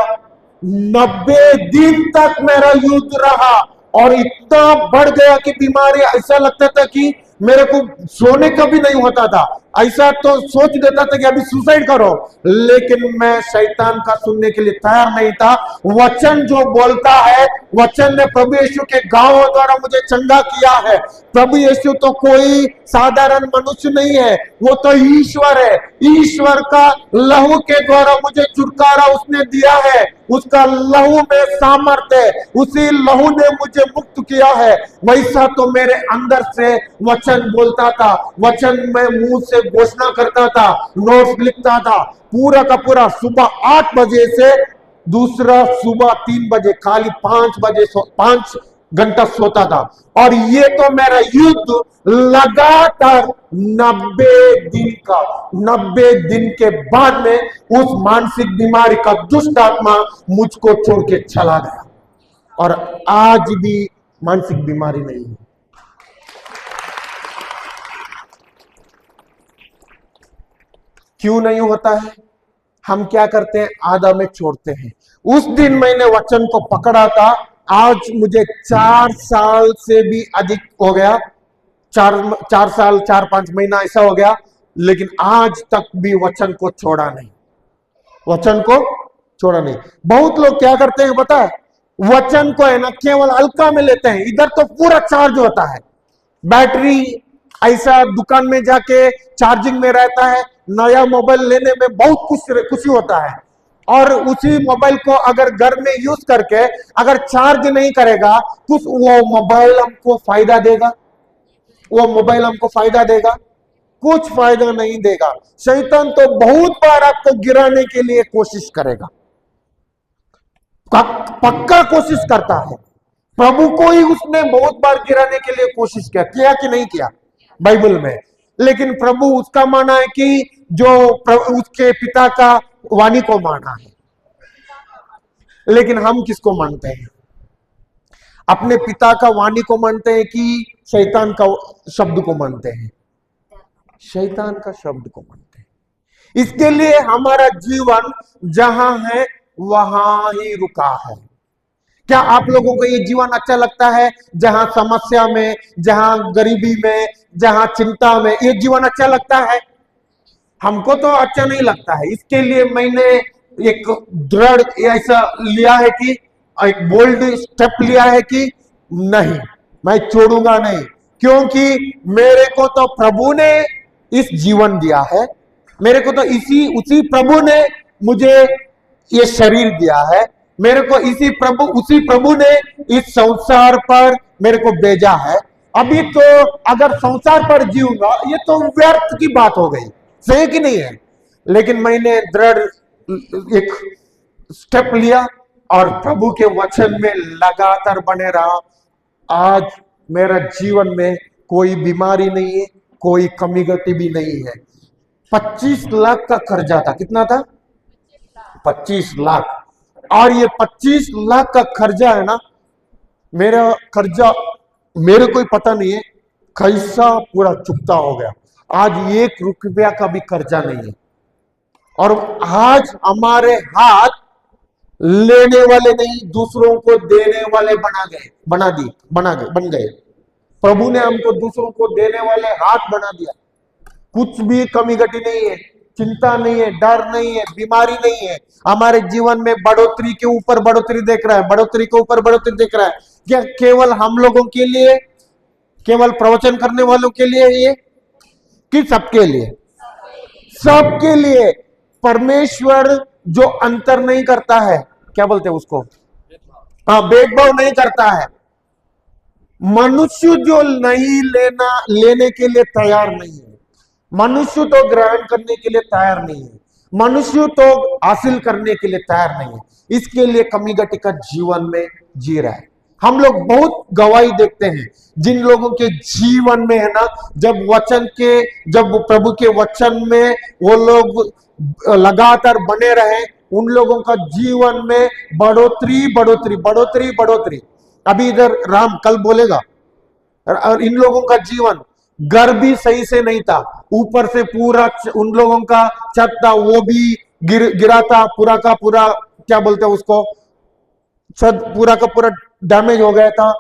Speaker 1: 90 दिन तक मेरा युद्ध रहा। और इतना बढ़ गया कि बीमारी, ऐसा लगता था कि मेरे को सोने का भी नहीं होता था, ऐसा तो सोच देता था कि अभी सुसाइड करो। लेकिन मैं शैतान का सुनने के लिए तैयार नहीं था। वचन जो बोलता है, वचन ने प्रभु यीशु के गांवों द्वारा मुझे चंगा किया है। प्रभु यीशु तो कोई साधारण मनुष्य नहीं है, वो तो ईश्वर है। ईश्वर का लहू के द्वारा मुझे छुटकारा उसने दिया है, उसका लहू में सामर्थ्य है, उसी लहू ने मुझे मुक्त किया है। वैसा तो मेरे अंदर से वचन बोलता था, वचन में मुंह से घोषणा करता था, नोट्स लिखता था, पूरा का पूरा सुबह 8 बजे से दूसरा सुबह 3 बजे, खाली 5 बजे 5 घंटा सोता था। और ये तो मेरा युद्ध लगातार 90 दिन का, 90 दिन के बाद में उस मानसिक बीमारी का दुष्ट आत्मा मुझको छोड़ के चला गया। और आज भी मानसिक बीमारी नहीं है। क्यों नहीं होता है, हम क्या करते हैं, आधा में छोड़ते हैं। उस दिन मैंने वचन को पकड़ा था, आज मुझे 4 साल से भी अधिक हो गया, 4 साल 4-5 महीना ऐसा हो गया, लेकिन आज तक भी वचन को छोड़ा नहीं, वचन को छोड़ा नहीं। बहुत लोग क्या करते हैं पता है, वचन को है ना केवल हल्का में लेते हैं, इधर तो पूरा चार्ज होता है, बैटरी ऐसा दुकान में जाके चार्जिंग में रहता है। नया मोबाइल लेने में बहुत खुशी होता है, और उसी मोबाइल को अगर घर में यूज करके अगर चार्ज नहीं करेगा, कुछ वो मोबाइल हमको फायदा देगा, वो मोबाइल हमको फायदा देगा, कुछ फायदा नहीं देगा। शैतान तो बहुत बार आपको गिराने के लिए कोशिश करेगा, पक्का कोशिश करता है। प्रभु को ही उसने बहुत बार गिराने के लिए कोशिश किया कि नहीं किया बाइबल में। लेकिन प्रभु उसका माना है कि जो उसके पिता का वाणी को माना है। लेकिन हम किसको मानते हैं, अपने पिता का वाणी को मानते हैं कि शैतान का शब्द को मानते हैं, शैतान का शब्द को मानते हैं। इसके लिए हमारा जीवन जहां है वहां ही रुका है। क्या आप लोगों को ये जीवन अच्छा लगता है, जहां समस्या में, जहां गरीबी में, जहां चिंता में, ये जीवन अच्छा लगता है? हमको तो अच्छा नहीं लगता है। इसके लिए मैंने एक दृढ़ ऐसा लिया है कि एक बोल्ड स्टेप लिया है कि नहीं, मैं छोड़ूंगा नहीं, क्योंकि मेरे को तो प्रभु ने इस जीवन दिया है, मेरे को तो उसी प्रभु ने मुझे ये शरीर दिया है, मेरे को उसी प्रभु ने इस संसार पर मेरे को भेजा है। अभी तो अगर संसार पर जीऊंगा ये तो व्यर्थ की बात हो गई, सही कि नहीं है? लेकिन मैंने दृढ़ एक स्टेप लिया और प्रभु के वचन में लगातार बने रहा। आज मेरा जीवन में कोई बीमारी नहीं है, कोई कमी घटी भी नहीं है। 25 लाख का कर्जा था, कितना था? 25 लाख। और ये 25 लाख का कर्जा है ना, मेरा कर्जा मेरे को ही पता नहीं है कैसा पूरा चुकता हो गया। आज 1 रुपया का भी कर्जा नहीं है। और आज हमारे हाथ लेने वाले नहीं, दूसरों को देने वाले बन गए। प्रभु ने हमको दूसरों को देने वाले हाथ बना दिया। कुछ भी कमी घटी नहीं है, चिंता नहीं है, डर नहीं है, बीमारी नहीं है। हमारे जीवन में बढ़ोतरी के ऊपर बढ़ोतरी देख रहा है, बढ़ोतरी के ऊपर बढ़ोतरी देख रहा है। क्या केवल हम लोगों के लिए, केवल प्रवचन करने वालों के लिए ये, कि सबके लिए? सबके लिए। परमेश्वर जो अंतर नहीं करता है, क्या बोलते हैं उसको, हाँ, भेदभाव नहीं करता है। मनुष्य जो नहीं लेने के लिए तैयार नहीं है, मनुष्य तो ग्रहण करने के लिए तैयार नहीं है, मनुष्य तो हासिल करने के लिए तैयार नहीं है, इसके लिए कमी घटी का जीवन में जी रहा है। हम लोग बहुत गवाही देखते हैं जिन लोगों के जीवन में है ना, जब प्रभु के वचन में वो लोग लगातार बने रहे, उन लोगों का जीवन में बढ़ोतरी बढ़ोतरी बढ़ोतरी बढ़ोतरी। अभी इधर राम कल बोलेगा, और इन लोगों का जीवन, घर भी सही से नहीं था, ऊपर से पूरा उन लोगों का छत था वो भी गिरा था, पूरा का पूरा, क्या बोलते हैं उसको, छत पूरा का पूरा डैमेज हो गया था,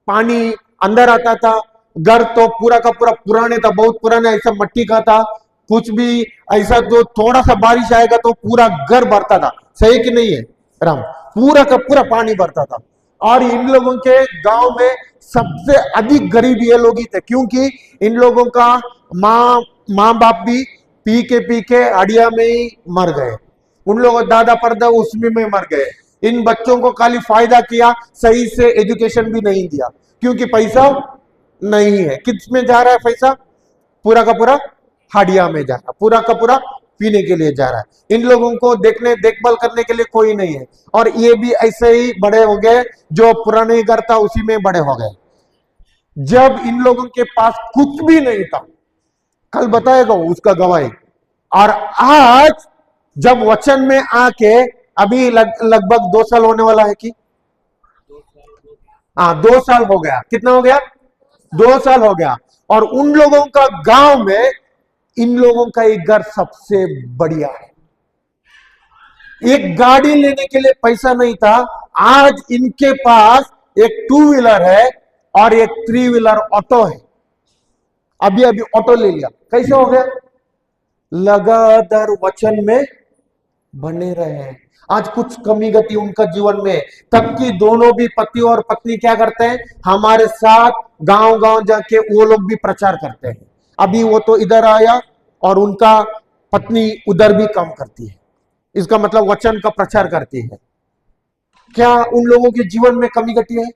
Speaker 1: पानी अंदर आता था, घर तो पूरा का पूरा पुराने था, बहुत पुराना, ऐसा मट्टी का था, कुछ भी ऐसा, तो थोड़ा सा बारिश आएगा तो पूरा घर भरता था, सही कि नहीं है राम? पूरा का पूरा पानी भरता था। और इन लोगों के गांव में सबसे अधिक गरीब ये लोग ही थे, क्योंकि इन लोगों का माँ बाप भी पी के हडिया में ही मर गए, उन लोगों दादा परदा उसमें में मर गए। इन बच्चों को खाली फायदा किया, सही से एजुकेशन भी नहीं दिया, क्योंकि पैसा नहीं है। किस में जा रहा है पैसा? पूरा का पूरा हडिया में जा रहा, पूरा का पूरा पीने के लिए जा रहा है। इन लोगों को देखभाल करने के लिए कोई नहीं है, और ये भी ऐसे ही बड़े हो गए, जो पुराने घर था उसी में बड़े हो गए। जब इन लोगों के पास कुछ भी नहीं था, कल बताएगा उसका गवाही। और आज जब वचन में आके, अभी लगभग 2 साल होने वाला है कि, हाँ 2 साल हो गया। कितना हो गया? 2 साल हो गया। और उन लोगों का गांव में इन लोगों का एक घर सबसे बढ़िया है। एक गाड़ी लेने के लिए पैसा नहीं था, आज इनके पास एक 2 व्हीलर है और एक 3 व्हीलर ऑटो है। अभी ऑटो ले लिया। कैसे हो गया? लगातार वचन में बने रहे। आज कुछ कमी गति उनका जीवन में, तब कि दोनों भी पति और पत्नी क्या करते हैं, हमारे साथ गांव गांव जाके वो लोग भी प्रचार करते हैं। अभी वो तो इधर आया और उनका पत्नी उधर भी काम करती है, इसका मतलब वचन का प्रचार करती है। क्या उन लोगों के जीवन में कमी घटी है?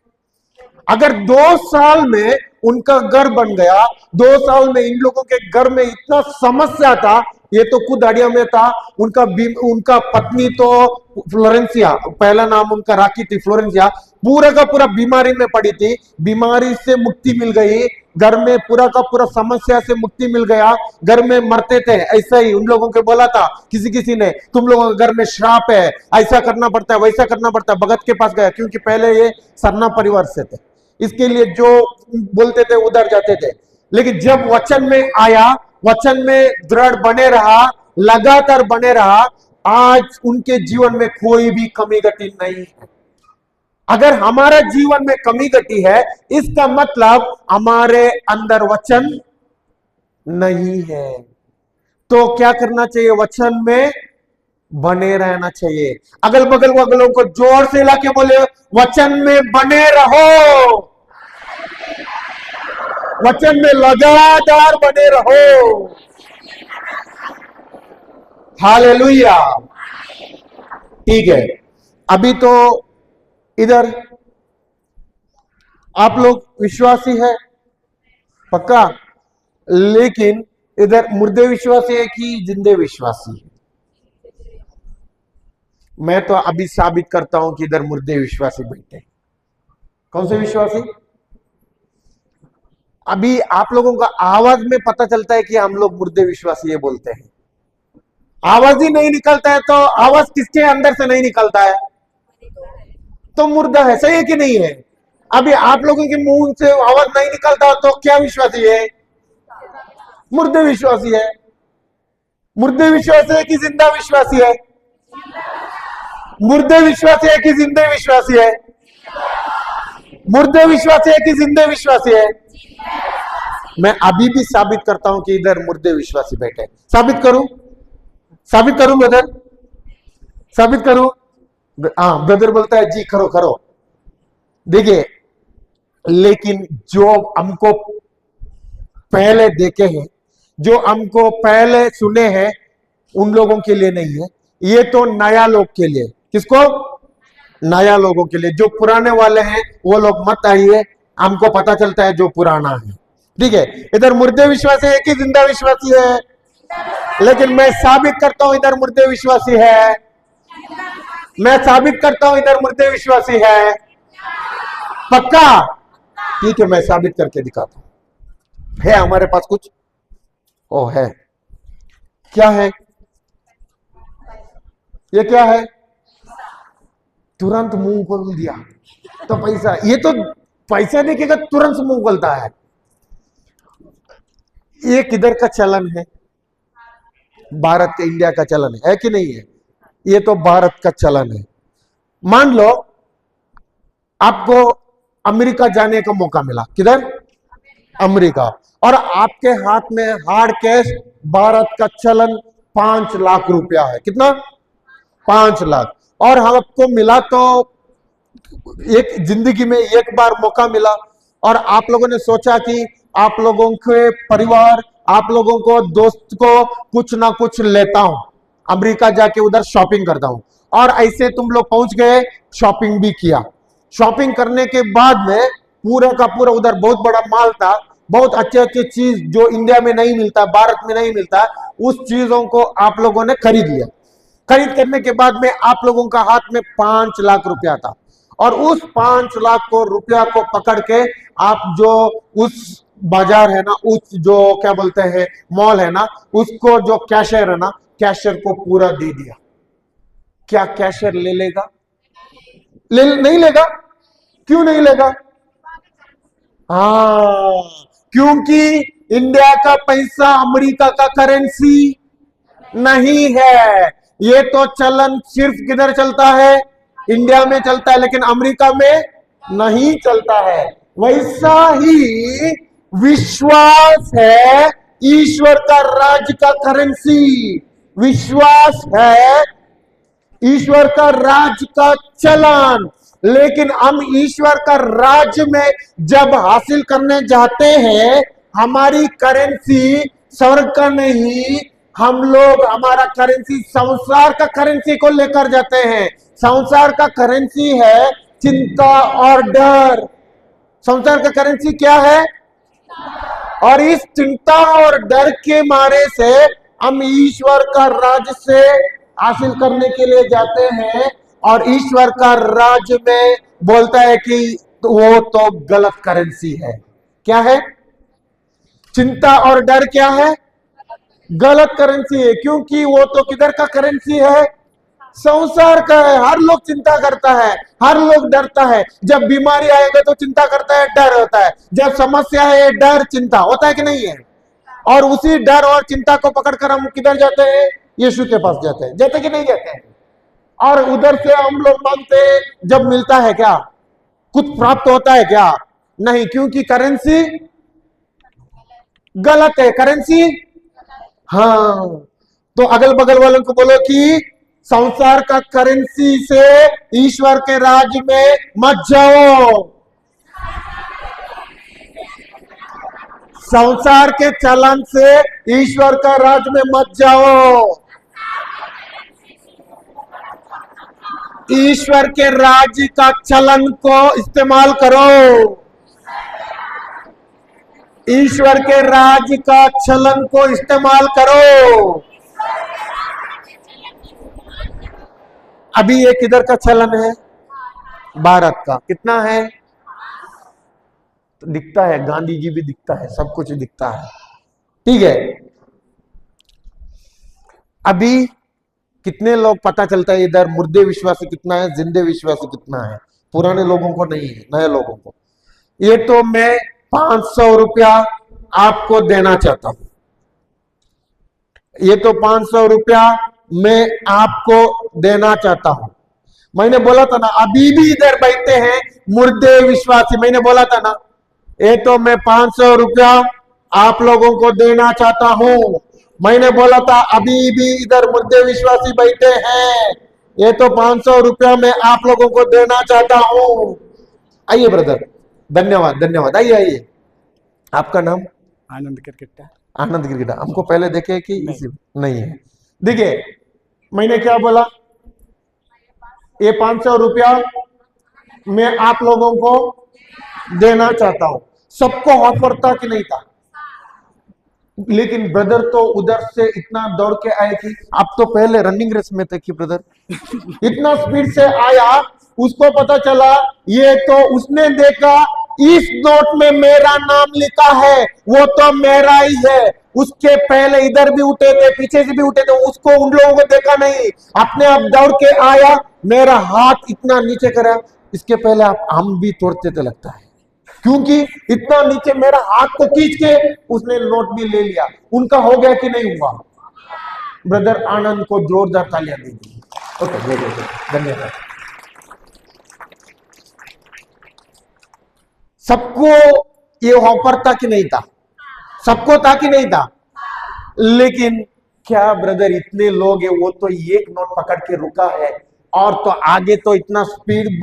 Speaker 1: अगर 2 साल में उनका घर बन गया, 2 साल में इन लोगों के घर में इतना समस्या था, ये तो खुद हडिया में था, उनका पत्नी तो फ्लोरेंसिया, पहला नाम उनका राखी थी, फ्लोरेंसिया, पूरा का पूरा बीमारी में पड़ी थी, बीमारी से मुक्ति मिल गई, घर में पूरा का पूरा समस्या से मुक्ति मिल गया, घर में मरते थे ऐसा ही उन लोगों को बोला था किसी ने, तुम लोगों के घर में श्राप है, ऐसा करना पड़ता है, वैसा करना पड़ता है। भगत के पास गया, क्योंकि पहले ये सरना परिवार से थे, इसके लिए जो बोलते थे उधर जाते थे। लेकिन जब वचन में आया, वचन में दृढ़ बने रहा, लगातार बने रहा, आज उनके जीवन में कोई भी कमी घटी नहीं है। अगर हमारा जीवन में कमी घटी है, इसका मतलब हमारे अंदर वचन नहीं है। तो क्या करना चाहिए? वचन में बने रहना चाहिए। अगल बगल वालों को जोर से ला के बोले, वचन में बने रहो, वचन में लगातार बने रहो। हालेलुया। ठीक है, अभी तो इधर आप लोग विश्वासी है पक्का, लेकिन इधर मुर्दे विश्वासी है कि जिंदे विश्वासी है? मैं तो अभी साबित करता हूं कि इधर मुर्दे विश्वासी बैठे। कौन से विश्वासी? अभी आप लोगों का आवाज में पता चलता है कि हम लोग मुर्दे विश्वासी है बोलते हैं। आवाज ही नहीं निकलता है तो आवाज किसके अंदर से नहीं निकलता है? तो मुर्दा है। सही है कि नहीं है? अभी आप लोगों के मुंह से आवाज नहीं निकलता तो क्या विश्वासी है? मुर्दे विश्वासी है। मुर्दे विश्वासी है कि जिंदा विश्वासी है? मुर्दे विश्वासी है कि जिंदे विश्वासी है? मुर्दे विश्वासी है कि जिंदे विश्वासी है? मैं अभी भी साबित करता हूं कि इधर मुर्दे विश्वासी बैठे। साबित करूं? साबित करूं ब्रदर? साबित करूं? हाँ, ब्रदर बोलता है जी करो करो। देखिए, लेकिन जो हमको पहले देखे हैं, जो हमको पहले सुने हैं, उन लोगों के लिए नहीं है। ये तो नया लोग के लिए। किसको? नया लोगों के लिए। जो पुराने वाले हैं वो लोग मत आइए, हमको पता चलता है जो पुराना है। ठीक है, इधर मुर्दे विश्वासी है कि जिंदा विश्वासी है? लेकिन मैं साबित करता हूं इधर मुर्दे विश्वासी है। मैं साबित करता हूं इधर मुर्दे विश्वासी है। पक्का? ठीक है, मैं साबित करके दिखाता हूं। है हमारे पास कुछ? ओ है। क्या है ये? क्या है? तुरंत मुंह खोल दिया तो पैसा। ये तो पैसा देखेगा तुरंत मुंह खोलता है। ये किधर का चलन है? भारत का, इंडिया का चलन है कि नहीं है? ये तो भारत का चलन है। मान लो आपको अमेरिका जाने का मौका मिला। किधर? अमेरिका। और आपके हाथ में हार्ड कैश भारत का चलन 5 लाख रुपया है। कितना? 5 लाख। और हम आपको मिला तो एक जिंदगी में एक बार मौका मिला, और आप लोगों ने सोचा कि आप लोगों के परिवार, आप लोगों को, दोस्त को कुछ ना कुछ लेता हूं, अमेरिका जाके उधर शॉपिंग करता हूं। और ऐसे तुम लोग पहुंच गए, शॉपिंग भी किया। शॉपिंग करने के बाद में पूरा का पूरा उधर बहुत बड़ा माल था, बहुत अच्छे अच्छे चीज जो इंडिया में नहीं मिलता, भारत में नहीं मिलता, उस चीजों को आप लोगों ने खरीद लिया। खरीद करने के बाद में आप लोगों का हाथ में 5 लाख रुपया था, और उस 5 लाख को रुपया को पकड़ के आप जो उस बाजार है ना, उस जो क्या बोलते हैं मॉल है ना, उसको जो कैशियर है ना, कैशियर को पूरा दे दिया। क्या कैशियर ले लेगा? नहीं लेगा। क्यों नहीं लेगा? हाँ, क्योंकि इंडिया का पैसा अमेरिका का करेंसी नहीं है। ये तो चलन सिर्फ किधर चलता है? इंडिया में चलता है, लेकिन अमेरिका में नहीं चलता है। वैसा ही विश्वास है ईश्वर का राज्य का करेंसी। विश्वास है ईश्वर का राज्य का चलन। लेकिन हम ईश्वर का राज्य में जब हासिल करने जाते हैं, हमारी करेंसी स्वर्ग का नहीं, हम लोग हमारा करेंसी संसार का करेंसी को लेकर जाते हैं। संसार का करेंसी है चिंता और डर। संसार का करेंसी क्या है? और इस चिंता और डर के मारे से हम ईश्वर का राज्य से हासिल करने के लिए जाते हैं, और ईश्वर का राज्य में बोलता है कि वो तो गलत करेंसी है। क्या है? चिंता और डर क्या है? गलत करेंसी है, क्योंकि वो तो किधर का करेंसी है? संसार का है। हर लोग चिंता करता है, हर लोग डरता है। जब बीमारी आएगा तो चिंता करता है, डर होता है। जब समस्या है, डर चिंता होता है कि नहीं है? और उसी डर और चिंता को पकड़कर हम किधर जाते हैं? यीशु के पास जाते हैं। जाते कि नहीं जाते हैं? और उधर से हम लोग मांगते हैं, जब मिलता है क्या? कुछ प्राप्त होता है क्या? नहीं, क्योंकि करेंसी गलत है। करेंसी, हाँ। तो अगल बगल वालों को बोलो कि संसार का करेंसी से ईश्वर के राज्य में मत जाओ। संसार के चलन से ईश्वर का राज्य में मत जाओ। ईश्वर के राज्य का चलन को इस्तेमाल करो। ईश्वर के राज्य का चलन को इस्तेमाल करो। अभी ये किधर का चलन है? भारत का। कितना है? तो दिखता है, गांधी जी भी दिखता है, सब कुछ दिखता है, ठीक है। अभी कितने लोग पता चलता है इधर मुर्दे विश्वासी कितना है, जिंदे विश्वासी कितना है? पुराने लोगों को नहीं है, नए लोगों को। ये तो मैं 500 रुपया आपको देना चाहता हूं। ये तो 500 रुपया मैं आपको देना चाहता हूं। मैंने बोला था ना, अभी भी इधर बैठे हैं मुर्दे विश्वासी, मैंने बोला था ना, ये तो मैं 500 रुपया आप लोगों को देना चाहता हूं। मैंने बोला था अभी भी इधर मुर्दे विश्वासी बैठे हैं, ये तो 500 रुपया मैं आप लोगों को देना चाहता हूं। आइए ब्रदर, धन्यवाद धन्यवाद। आइए आइए। आपका नाम?
Speaker 3: आनंद क्रिकेटा।
Speaker 1: आनंद क्रिकेटा। हमको पहले देखे कि इसी नहीं है। देखिए मैंने क्या बोला, ये 500 रुपया मैं आप लोगों को देना चाहता हूं। सबको ऑफर था कि नहीं था? लेकिन ब्रदर तो उधर से इतना दौड़ के आए कि आप तो पहले रनिंग रेस में थे कि ब्रदर इतना स्पीड से आया, उसको पता चला ये तो उसने देखा इस नोट में मेरा नाम लिखा है, वो तो मेरा ही है। उसके पहले इधर भी उठे थे, पीछे से भी उठे थे, उसको उन लोगों को देखा नहीं, अपने आप दौड़ के आया, मेरा हाथ इतना नीचे करा। इसके पहले आप हम भी तोड़ते थे लगता है, क्योंकि इतना नीचे मेरा हाथ को खींच के उसने नोट भी ले लिया। उनका हो गया कि नहीं हुआ? ब्रदर आनंद को जोरदार तालियां दीजिए। ओके, धन्यवाद। सबको ये ऑफर था कि नहीं था? सबको था कि नहीं था? लेकिन क्या ब्रदर इतने लोग हैं, वो तो एक नोट पकड़ के रुका है, और तो आगे तो इतना स्पीड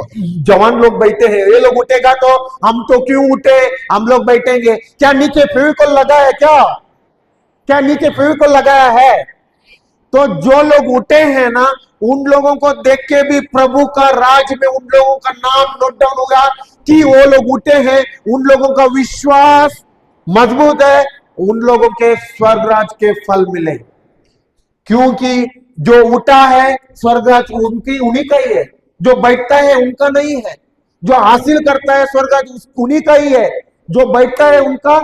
Speaker 1: जवान लोग बैठे हैं। ये लोग उठेगा तो हम तो क्यों उठे, हम लोग बैठेंगे। क्या नीचे फेविकोल लगा है? क्या नीचे फेविकोल लगाया है? तो जो लोग उठे हैं ना, उन लोगों को देख के भी प्रभु का राज में उन लोगों का नाम नोट डाउन होगा कि वो लोग उठे हैं। उन लोगों का विश्वास मजबूत है, उन लोगों के स्वर्ग राज के फल मिले, क्योंकि जो उठा है स्वर्ग राज उनकी उन्हीं का ही है। जो बैठता है उनका नहीं है, जो हासिल करता है स्वर्ग राज उन्हीं का ही है। जो बैठता है उनका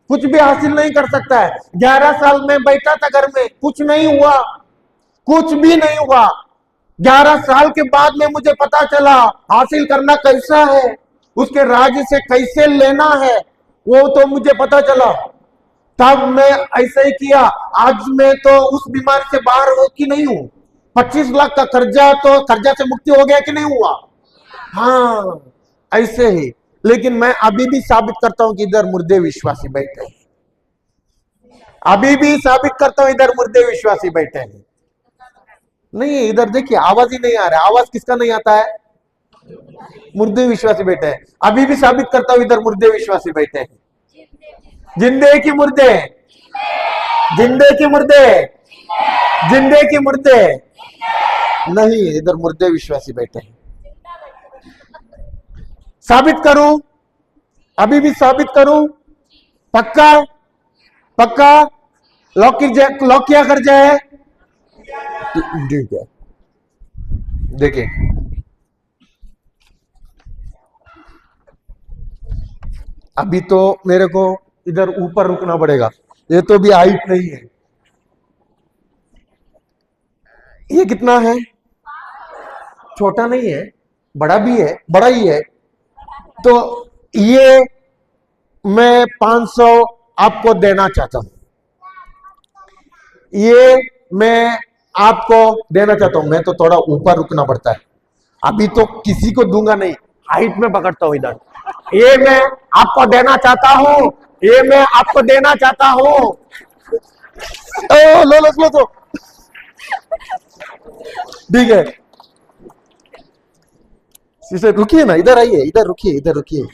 Speaker 1: कुछ भी हासिल नहीं कर सकता है। 11 साल में बैठा था घर में, कुछ नहीं हुआ, कुछ भी नहीं हुआ। 11 साल के बाद में मुझे पता चला हासिल करना कैसा है, उसके राज्य से कैसे लेना है, वो तो मुझे पता चला। तब मैं ऐसे ही किया। आज मैं तो उस बीमारी से बाहर हो कि नहीं हूं। 25 लाख का कर्जा, तो कर्जा से मुक्ति हो गया कि नहीं हुआ? हाँ, ऐसे ही। लेकिन मैं अभी भी साबित करता हूं कि इधर मुर्दे विश्वासी बैठे हैं। अभी भी साबित करता हूं इधर मुर्दे विश्वासी बैठे हैं। नहीं, इधर देखिए आवाज ही नहीं आ रहा है। आवाज किसका नहीं आता है? मुर्दे विश्वासी बैठे हैं। अभी भी साबित करता हूं इधर मुर्दे विश्वासी बैठे हैं। जिंदे की मुर्दे, जिंदे की मुर्दे, जिंदे की मुर्दे नहीं, इधर मुर्दे विश्वासी बैठे हैं। साबित करूं? अभी भी साबित करूं? पक्का? पक्का? लॉक किया कर जाए? ठीक है। देखिए, अभी तो मेरे को इधर ऊपर रुकना पड़ेगा, ये तो भी हाइट नहीं है। ये कितना है? छोटा नहीं है, बड़ा भी है, बड़ा ही है। तो ये मैं 500 आपको देना चाहता हूं। ये मैं आपको देना चाहता हूं। मैं तो थोड़ा ऊपर रुकना पड़ता है, अभी तो किसी को दूंगा नहीं, हाइट में पकड़ता हूं इधर। ये मैं आपको देना चाहता हूं, ये मैं आपको देना चाहता हूं। लो लो लो तो
Speaker 3: ठीक है सिस्टर, रुकिए ना, इधर आइए, इधर रुकिए, इधर रुकिए।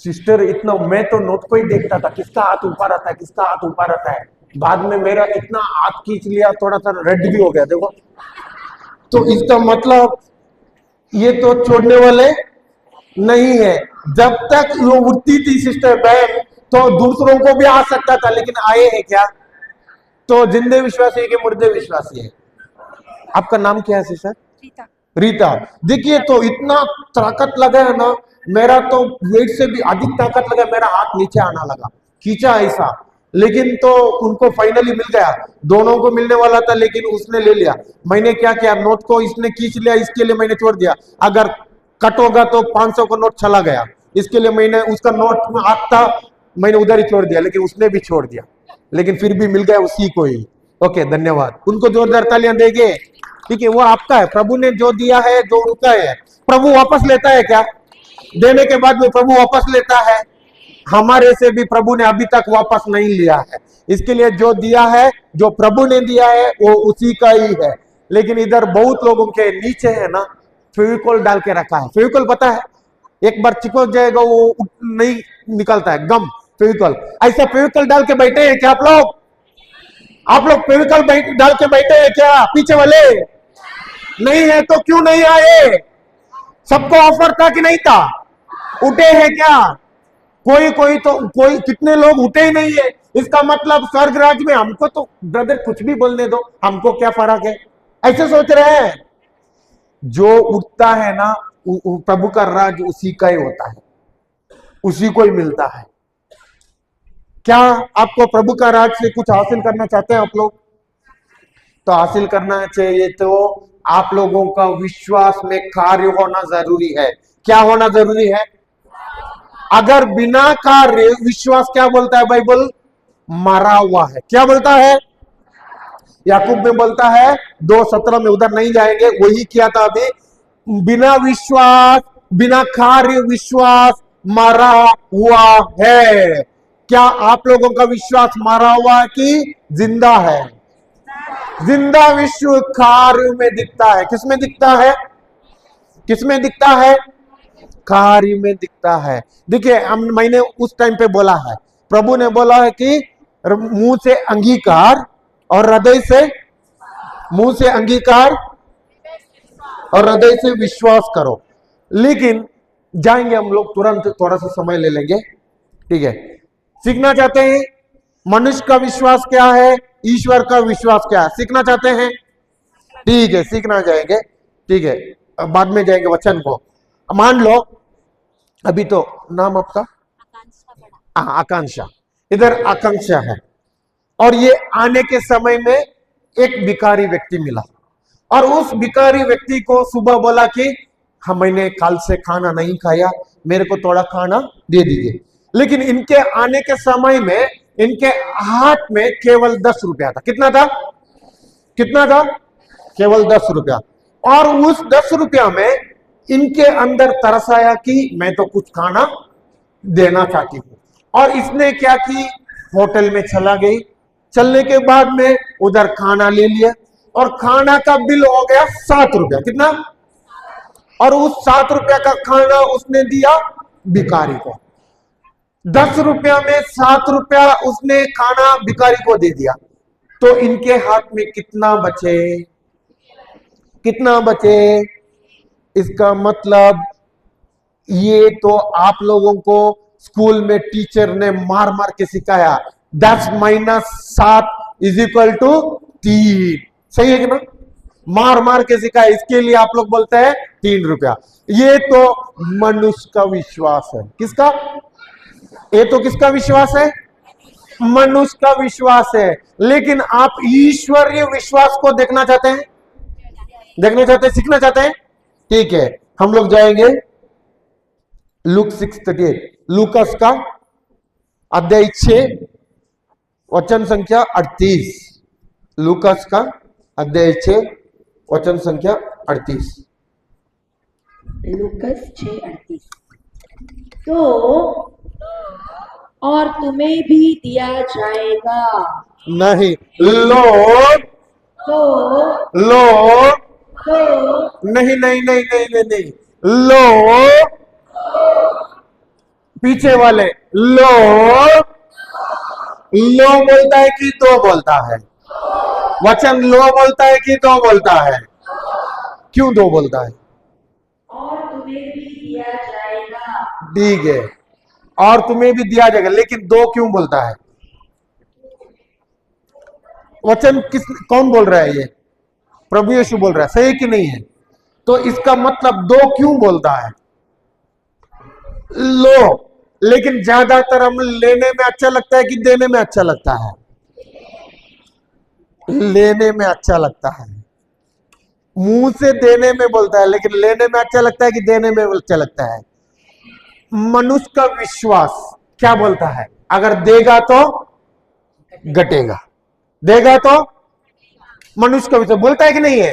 Speaker 3: सिस्टर इतना, मैं तो नोट को ही देखता था, किसका हाथ ऊपर रहता है, किसका हाथ ऊपर रहता है। बाद में मेरा इतना हाथ खींच लिया, थोड़ा सा रेड भी हो गया, देखो। तो इसका मतलब ये तो छोड़ने वाले नहीं है। जब तक वो उठती थी सिस्टर बहन, तो दूसरों को भी आ सकता था, लेकिन आए हैं क्या? तो जिंदे विश्वासी है कि मुर्दे विश्वासी है? आपका नाम क्या है सिस्टर?
Speaker 2: रीता।
Speaker 3: रीता। देखिए तो इतना ताकत लगा है ना, मेरा तो वेट से भी अधिक ताकत लगा, मेरा हाथ नीचे आना लगा, खींचा ऐसा, लेकिन तो उनको फाइनली मिल गया। दोनों को मिलने वाला था, लेकिन उसने ले लिया। मैंने क्या किया, नोट को इसने खींच लिया, इसके लिए मैंने छोड़ दिया। अगर कट होगा तो 500 का नोट चला गया, इसके लिए मैंने उसका नोट में हाथ था, मैंने उधर ही छोड़ दिया, लेकिन उसने भी छोड़ दिया, लेकिन फिर भी मिल गया उसी को ही। ओके, धन्यवाद। उनको जोरदार तालियां देंगे। ठीक है, वो आपका है, प्रभु ने जो दिया है, जो उनका है। प्रभु वापस लेता है क्या? देने के बाद में प्रभु वापस लेता है। हमारे से भी प्रभु ने अभी तक वापस नहीं लिया है। इसके लिए जो दिया है, जो प्रभु ने दिया है, वो उसी का ही है। लेकिन इधर बहुत लोगों के नीचे है ना, फेविकोल डाल के रखा है। फेविकोल पता है, एक बार चिपक जाएगा वो नहीं निकलता है, गम फेविकोल। ऐसा फेविकोल डाल के बैठे हैं क्या आप लोग? आप लोग फेविकोल डाल के बैठे हैं क्या? पीछे वाले नहीं है तो क्यों नहीं आए? सबको ऑफर था कि नहीं था? उठे हैं क्या? कोई तो कोई, कितने लोग उठे ही नहीं है। इसका मतलब स्वर्ग राज में हमको तो ब्रदर कुछ भी बोलने दो, हमको क्या फर्क है, ऐसे सोच रहे हैं। जो उठता है ना, प्रभु का राज उसी का ही होता है, उसी को ही मिलता है। क्या आपको प्रभु का राज से कुछ हासिल करना चाहते हैं आप लोग? तो हासिल करना चाहिए तो आप लोगों का विश्वास में कार्य होना जरूरी है। क्या होना जरूरी है? अगर बिना कार्य, विश्वास क्या बोलता है बाइबल? मरा हुआ है। क्या बोलता है? याकूब में बोलता है 2:17 में, उधर नहीं जाएंगे, वही किया था अभी। बिना विश्वास, बिना कार्य विश्वास मरा हुआ है। क्या आप लोगों का विश्वास मरा हुआ है कि जिंदा है? जिंदा विश्व कार्य में दिखता है। किसमें दिखता है? किसमें दिखता है? कार्य में दिखता है। देखिए, मैंने उस टाइम पे बोला है, प्रभु ने बोला है कि मुंह से अंगीकार और हृदय से, मुंह से अंगीकार और हृदय से विश्वास करो। लेकिन जाएंगे हम लोग तुरंत, थोड़ा सा समय ले लेंगे। ठीक है, सीखना चाहते हैं मनुष्य का विश्वास क्या है, ईश्वर का विश्वास क्या है, सीखना चाहते हैं? ठीक है, सीखना जाएंगे। ठीक है, बाद में जाएंगे वचन को। मान लो अभी तो नाम आपका आकांक्षा, इधर आकांक्षा है, और ये आने के समय में एक भिखारी व्यक्ति मिला, और उस भिखारी व्यक्ति को सुबह बोला कि हाँ, मैंने कल से खाना नहीं खाया, मेरे को थोड़ा खाना दे दीजिए। लेकिन इनके आने के समय में इनके हाथ में केवल 10 रुपया था। कितना था? कितना था? केवल 10 रुपया। और उस 10 रुपया में इनके अंदर तरस आया कि मैं तो कुछ खाना देना चाहती हूँ। और इसने क्या की, होटल में चला गई। चलने के बाद में उधर खाना ले लिया, और खाना का बिल हो गया 7 रुपया। कितना? और उस 7 रुपया का खाना उसने दिया भिखारी को। 10 रुपया में 7 रुपया उसने खाना भिखारी को दे दिया। तो इनके हाथ में कितना बचे? कितना बचे? इसका मतलब ये तो आप लोगों को स्कूल में टीचर ने मार मार के सिखाया, 10 - 7 = 3। सही है कि ना? मार मार के सिखाया, इसके लिए आप लोग बोलते हैं 3 रुपया। ये तो मनुष्य का विश्वास है। किसका? ये तो किसका विश्वास है? मनुष्य का विश्वास है। लेकिन आप ईश्वरीय विश्वास को देखना चाहते हैं? देखना चाहते हैं, सीखना चाहते हैं? ठीक है, हम लोग जाएंगे लूक 6:38, लूकस का अध्याय 6 वचन संख्या 38। लूकस का अध्याय 6 वचन संख्या 38।
Speaker 2: लूकस 6:38। तो और तुम्हें भी दिया जाएगा।
Speaker 3: नहीं, लोग
Speaker 2: तो
Speaker 3: लो,
Speaker 2: तो
Speaker 3: नहीं नहीं नहीं नहीं नहीं नहीं, लो, पीछे वाले, लो, लो बोलता है कि दो बोलता है? वचन लो बोलता है कि दो बोलता है? क्यों दो बोलता है?
Speaker 2: और तुम्हें भी दिया जाएगा।
Speaker 3: ठीक है, और तुम्हें भी दिया जाएगा, लेकिन दो क्यों बोलता है? वचन कौन बोल रहा है? ये प्रभु यीशु बोल रहा है, सही कि नहीं है? तो इसका मतलब दो क्यों बोलता है? लो, लेकिन ज्यादातर हम लेने में अच्छा लगता है कि देने में अच्छा लगता है? लेने में अच्छा लगता है। मुंह से देने में बोलता है, लेकिन लेने में अच्छा लगता है कि देने में अच्छा लगता है? मनुष्य का विश्वास क्या बोलता है? अगर देगा तो घटेगा, देगा तो, मनुष्य का विश्वास बोलता है कि नहीं है?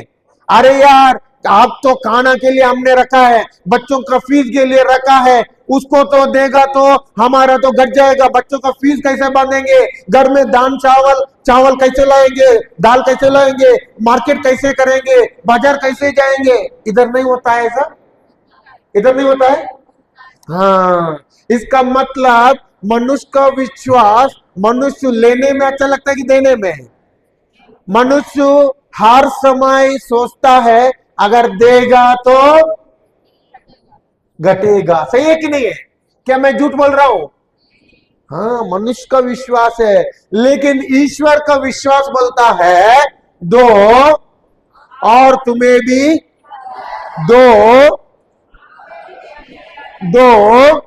Speaker 3: अरे यार, आप तो खाना के लिए हमने रखा है, बच्चों का फीस के लिए रखा है, उसको तो देगा तो हमारा तो घट जाएगा, बच्चों का फीस कैसे बांधेंगे, घर में दाल चावल चावल कैसे लाएंगे, दाल कैसे लाएंगे, मार्केट कैसे करेंगे, बाजार कैसे जाएंगे? इधर नहीं होता है ऐसा? इधर नहीं होता है? हाँ, इसका मतलब मनुष्य का विश्वास, मनुष्य लेने में अच्छा लगता है कि देने में? मनुष्य हर समय सोचता है अगर देगा तो घटेगा, सही है कि नहीं है? क्या मैं झूठ बोल रहा हूं? हाँ, मनुष्य का विश्वास है, लेकिन ईश्वर का विश्वास बोलता है दो, और तुम्हें भी दो, दो,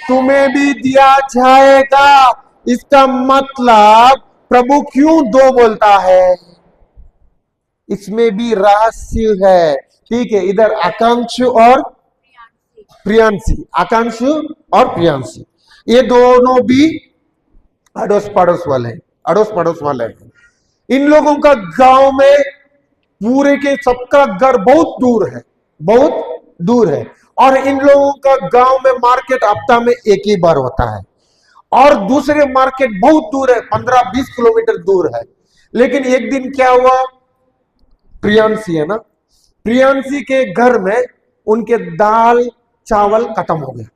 Speaker 3: तुम्हें भी दिया जाएगा। इसका मतलब प्रभु क्यों दो बोलता है? इसमें भी रहस्य है, ठीक है? इधर आकांक्षु और प्रियांशी, आकांक्षु और प्रियांशी, ये दोनों भी अड़ोस पड़ोस वाले हैं, अड़ोस पड़ोस वाले हैं। इन लोगों का गांव में पूरे के सबका घर बहुत दूर है, बहुत दूर है, और इन लोगों का गांव में मार्केट हफ्ता में एक ही बार होता है, और दूसरे मार्केट बहुत दूर है, 15-20 किलोमीटर दूर है। लेकिन एक दिन क्या हुआ, प्रियांशी है ना, प्रियांशी के घर में उनके दाल चावल खत्म हो गया।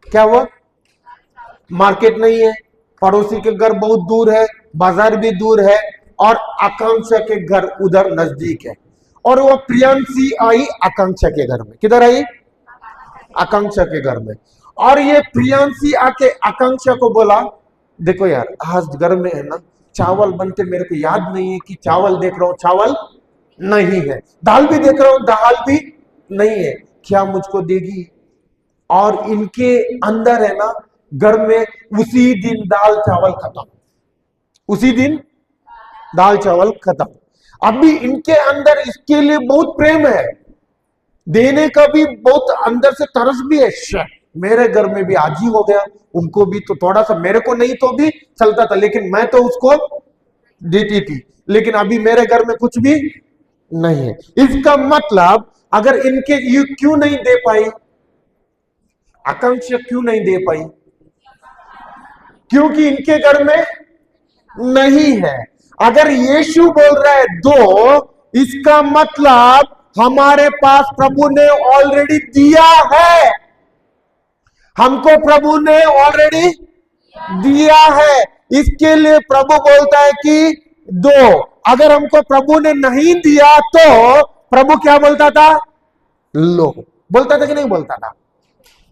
Speaker 3: क्या हुआ? मार्केट नहीं है, पड़ोसी के घर बहुत दूर है, बाजार भी दूर है, और आकांक्षा के घर उधर नजदीक है, और वो प्रियांशी आई आकांक्षा के घर में। किधर आई? आकांक्षा के घर में। और ये प्रियांशी आके आकांक्षा को बोला, देखो यार, आज घर में है ना चावल बनते, मेरे को याद नहीं है कि चावल देख रहा हूं, चावल नहीं है, दाल भी देख रहा हूं, दाल भी नहीं है, क्या मुझको देगी? और इनके अंदर है ना घर में उसी दिन दाल चावल खत्म, उसी दिन दाल चावल खत्म। अभी इनके अंदर इसके लिए बहुत प्रेम है, देने का भी बहुत अंदर से तरस भी है, मेरे घर में भी आज ही हो गया, उनको भी तो थोड़ा सा, मेरे को नहीं तो भी चलता था, लेकिन मैं तो उसको देती थी, लेकिन अभी मेरे घर में कुछ भी नहीं है। इसका मतलब अगर इनके ये क्यों नहीं दे पाई, आकांक्षा क्यों नहीं दे पाई? क्योंकि इनके घर में नहीं है। अगर यीशु बोल रहा है दो, इसका मतलब हमारे पास प्रभु ने ऑलरेडी दिया है, हमको प्रभु ने ऑलरेडी दिया है, इसके लिए प्रभु बोलता है कि दो। अगर हमको प्रभु ने नहीं दिया तो प्रभु क्या बोलता था? लो, बोलता था कि नहीं बोलता था?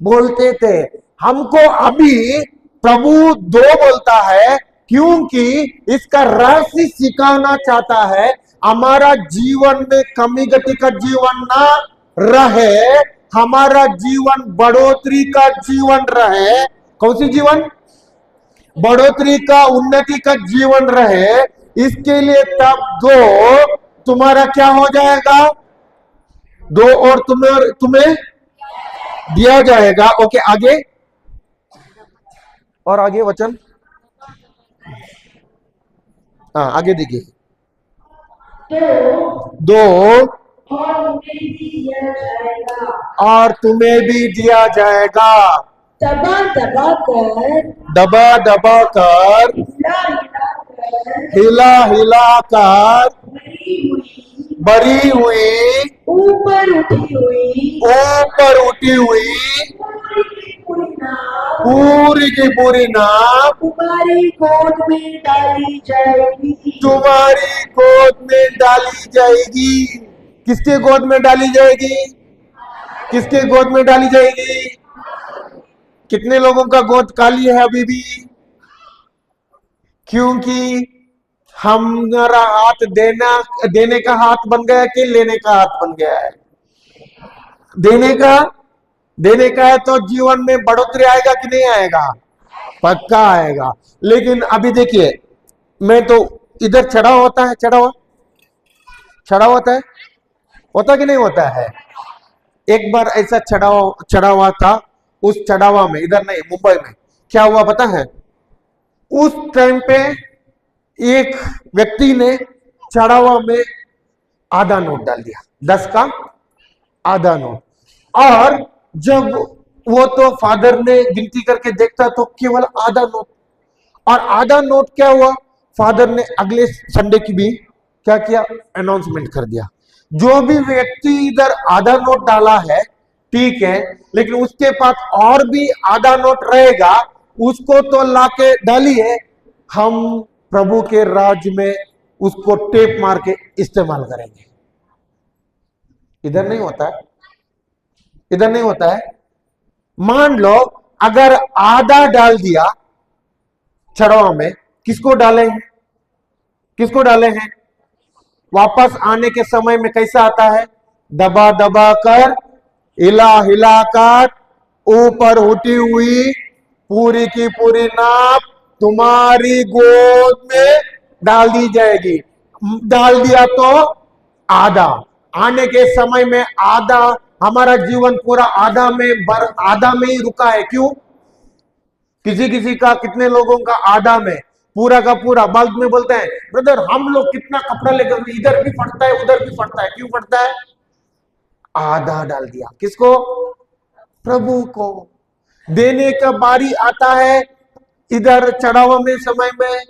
Speaker 3: बोलते थे। हमको अभी प्रभु दो बोलता है, क्योंकि इसका रहस्य सिखाना चाहता है, हमारा जीवन में कमी गति का जीवन ना रहे, हमारा जीवन बढ़ोतरी का जीवन रहे। कौन सी जीवन? बढ़ोतरी का, उन्नति का जीवन रहे। इसके लिए तब दो तुम्हारा क्या हो जाएगा? दो और तुम्हें दिया जाएगा। ओके, आगे, और आगे वचन, हाँ आगे देखिए। दो और तुम्हें भी दिया जाएगा,
Speaker 2: दबा दबा कर,
Speaker 3: दबा दबा कर, हिला हिला कर, भरी हुई
Speaker 2: ऊपर उठी हुई
Speaker 3: ऊपर उठी हुई
Speaker 2: पूरी नाव
Speaker 3: पूरी की पूरी नाव
Speaker 2: तुम्हारी गोद में डाली जाएगी।
Speaker 3: तुम्हारी गोद में डाली जाएगी। किसके गोद में डाली जाएगी? किसके गोद में डाली जाएगी? कितने लोगों का गोद खाली है अभी भी? क्योंकि हमारा हाथ देने का हाथ बन गया कि लेने का हाथ बन गया है? देने का है तो जीवन में बढ़ोतरी आएगा कि नहीं आएगा? पक्का आएगा। लेकिन अभी देखिए, मैं तो इधर चढ़ा होता है, चढ़ा होता है, होता कि नहीं होता है? एक बार ऐसा चढ़ा हुआ था। उस चढ़ावा में, इधर नहीं मुंबई में, क्या हुआ पता है? उस टाइम पे एक व्यक्ति ने चढ़ावा में आधा नोट डाल दिया, 10 का आधा नोट। और जब वो तो फादर ने गिनती करके देखता तो केवल आधा नोट। और आधा नोट क्या हुआ? फादर ने अगले संडे की भी क्या किया? अनाउंसमेंट कर दिया, जो भी व्यक्ति इधर आधा नोट डाला है ठीक है, लेकिन उसके पास और भी आधा नोट रहेगा, उसको तो लाके डालिए, हम प्रभु के राज में उसको टेप मार के इस्तेमाल करेंगे। इधर नहीं होता है, इधर नहीं होता है। मान लो अगर आधा डाल दिया चढ़ावा में, किसको डाले हैं? किसको डाले हैं? वापस आने के समय में कैसा आता है? दबा दबा कर, हिला हिला कर, ऊपर उठी हुई पूरी की पूरी नाव तुम्हारी गोद में डाल दी जाएगी। डाल दिया तो आधा, आने के समय में आधा, हमारा जीवन पूरा आधा में ही रुका है। क्यों? किसी का, कितने लोगों का आधा में, पूरा का पूरा। बाद में बोलते हैं ब्रदर हम लोग कितना कपड़ा लेकर, इधर भी फटता है उधर भी फटता है। क्यों फटता है? आधा डाल दिया। किसको? प्रभु को। देने का बारी आता है, इधर चढ़ावा में समय में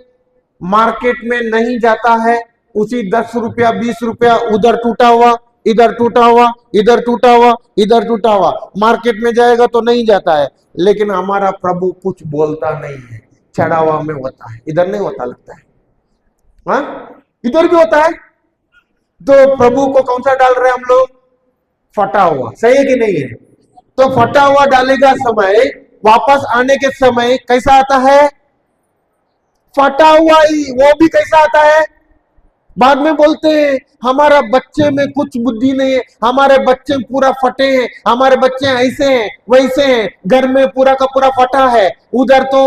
Speaker 3: मार्केट में नहीं जाता है, उसी 10 रुपया 20 रुपया उधर टूटा हुआ, इधर टूटा हुआ, इधर टूटा हुआ, इधर टूटा हुआ, मार्केट में जाएगा तो नहीं जाता है। लेकिन हमारा प्रभु कुछ बोलता नहीं है, चढ़ावा में होता है, इधर नहीं होता लगता है। हाँ, इधर भी होता है। तो प्रभु को कौन सा डाल रहे हैं हम लोग? फटा हुआ। सही है कि नहीं है? तो फटा हुआ डालेगा समय, वापस आने के समय कैसा आता है? फटा हुआ ही। वो भी कैसा आता है? बाद में बोलते हैं हमारा बच्चे में कुछ बुद्धि नहीं है, हमारे बच्चे पूरा फटे हैं, हमारे बच्चे ऐसे हैं वैसे हैं, घर में पूरा का पूरा फटा है, उधर तो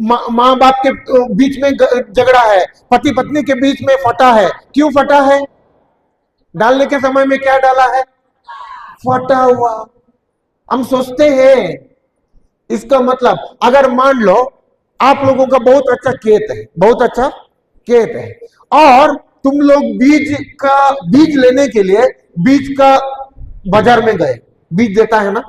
Speaker 3: माँ बाप के बीच में झगड़ा है, पति पत्नी के बीच में फटा है। क्यों फटा है? डालने के समय में क्या डाला है? फटा हुआ। हम सोचते हैं, इसका मतलब अगर मान लो आप लोगों का बहुत अच्छा खेत है, बहुत अच्छा खेत है, और तुम लोग बीज लेने के लिए बीज का बाजार में गए, बीज देता है ना,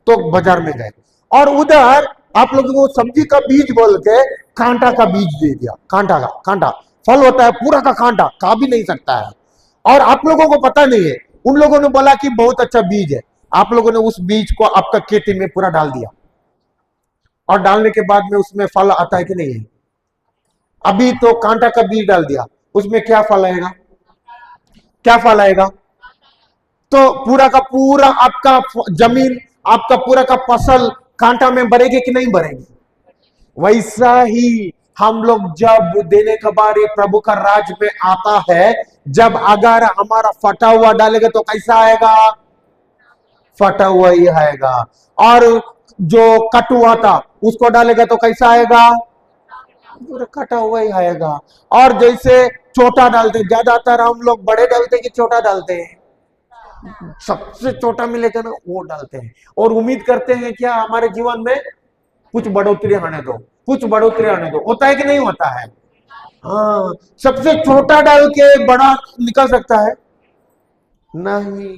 Speaker 3: तो बाजार में गए, और उधर आप लोगों को सब्जी का बीज बोल के कांटा का बीज दे दिया। कांटा फल होता है पूरा का कांटा, खा भी नहीं सकता है, और आप लोगों को पता नहीं है। उन लोगों ने बोला कि बहुत अच्छा बीज है, आप लोगों ने उस बीज को आपका खेती में पूरा डाल दिया, और डालने के बाद में उसमें फल आता है कि नहीं है? अभी तो कांटा का बीज डाल दिया, उसमें क्या फल आएगा? क्या फल आएगा? तो पूरा का पूरा आपका जमीन, आपका पूरा का फसल कांटा में भरेगी कि नहीं भरेगी? वैसा ही हम लोग जब देने का बारी प्रभु का राज में आता है, जब अगर हमारा फटा हुआ डालेगा तो कैसा आएगा? फटा हुआ ही आएगा। और जो कट हुआ था उसको डालेगा तो कैसा आएगा? पूरा कटा हुआ ही आएगा। और जैसे छोटा डालते, ज्यादातर हम लोग बड़े डालते हैं कि छोटा डालते हैं? सबसे छोटा मिलेगा ना वो डालते हैं, और उम्मीद करते हैं क्या हमारे जीवन में कुछ बढ़ोतरी आने दो, कुछ बढ़ोतरी आने दो। होता है कि नहीं होता है? हाँ, सबसे छोटा डाल के बड़ा निकल सकता है? नहीं।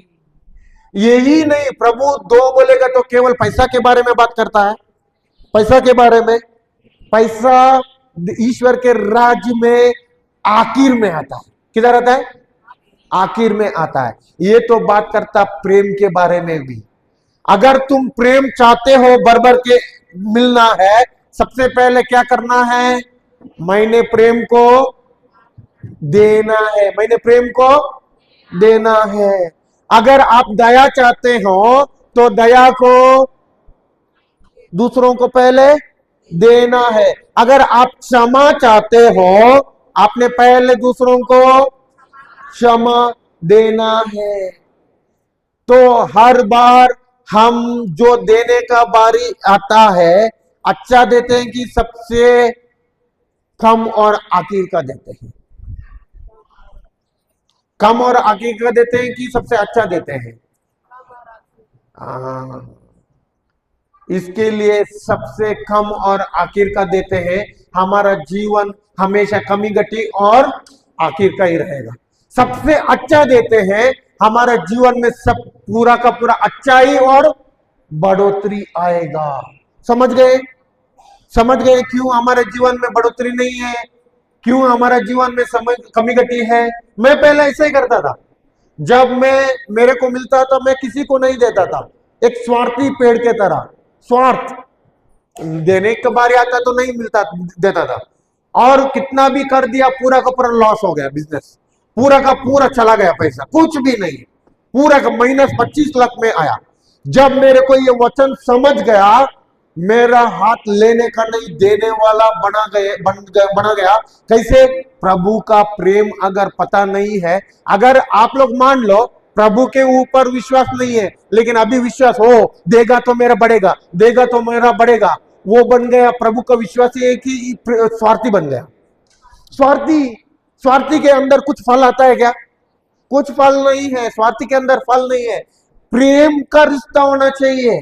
Speaker 3: यही नहीं, प्रभु दो बोलेगा तो केवल पैसा के बारे में बात करता है, पैसा के बारे में। पैसा ईश्वर के राज्य में आखिर में आता है। किधर आता है? आखिर में आता है। ये तो बात करता प्रेम के बारे में भी। अगर तुम प्रेम चाहते हो बरबर के मिलना है, सबसे पहले क्या करना है? मैंने प्रेम को देना है, मैंने प्रेम को देना है। अगर आप दया चाहते हो तो दया को दूसरों को पहले देना है। अगर आप क्षमा चाहते हो, आपने पहले दूसरों को क्षमा देना है। तो हर बार हम जो देने का बारी आता है, अच्छा देते हैं कि सबसे कम और आखिर का देते हैं? कम और आखिर का देते हैं कि सबसे अच्छा देते हैं? इसके लिए सबसे कम और आखिर का देते हैं। हमारा जीवन हमेशा कमी घटी और आखिर का ही रहेगा। सबसे अच्छा देते हैं, हमारे जीवन में सब पूरा का पूरा अच्छाई और बढ़ोतरी आएगा। समझ गए? समझ गए क्यों हमारे जीवन में बढ़ोतरी नहीं है, क्यों हमारा जीवन में समय कमी घटी है? मैं पहले ऐसे ही करता था। जब मेरे को मिलता था, मैं किसी को नहीं देता था, एक स्वार्थी पेड़ के तरह। स्वार्थ देने के बारे आता तो नहीं मिलता देता था, और कितना भी कर दिया पूरा का पूरा लॉस हो गया। बिजनेस पूरा का पूरा चला गया, पैसा कुछ भी नहीं, पूरा का माइनस 25 लाख में आया। जब मेरे को ये वचन समझ गया, मेरा हाथ लेने का नहीं देने वाला बना गया। कैसे? प्रभु का प्रेम अगर पता नहीं है, अगर आप लोग मान लो प्रभु के ऊपर विश्वास नहीं है, लेकिन अभी विश्वास हो, देगा तो मेरा बढ़ेगा, देगा तो मेरा बढ़ेगा, वो बन गया प्रभु का विश्वासी, एक ही स्वार्थी बन गया। स्वार्थी के अंदर कुछ फल आता है क्या? कुछ फल नहीं है, स्वार्थी के अंदर फल नहीं है। प्रेम का रिश्ता होना चाहिए।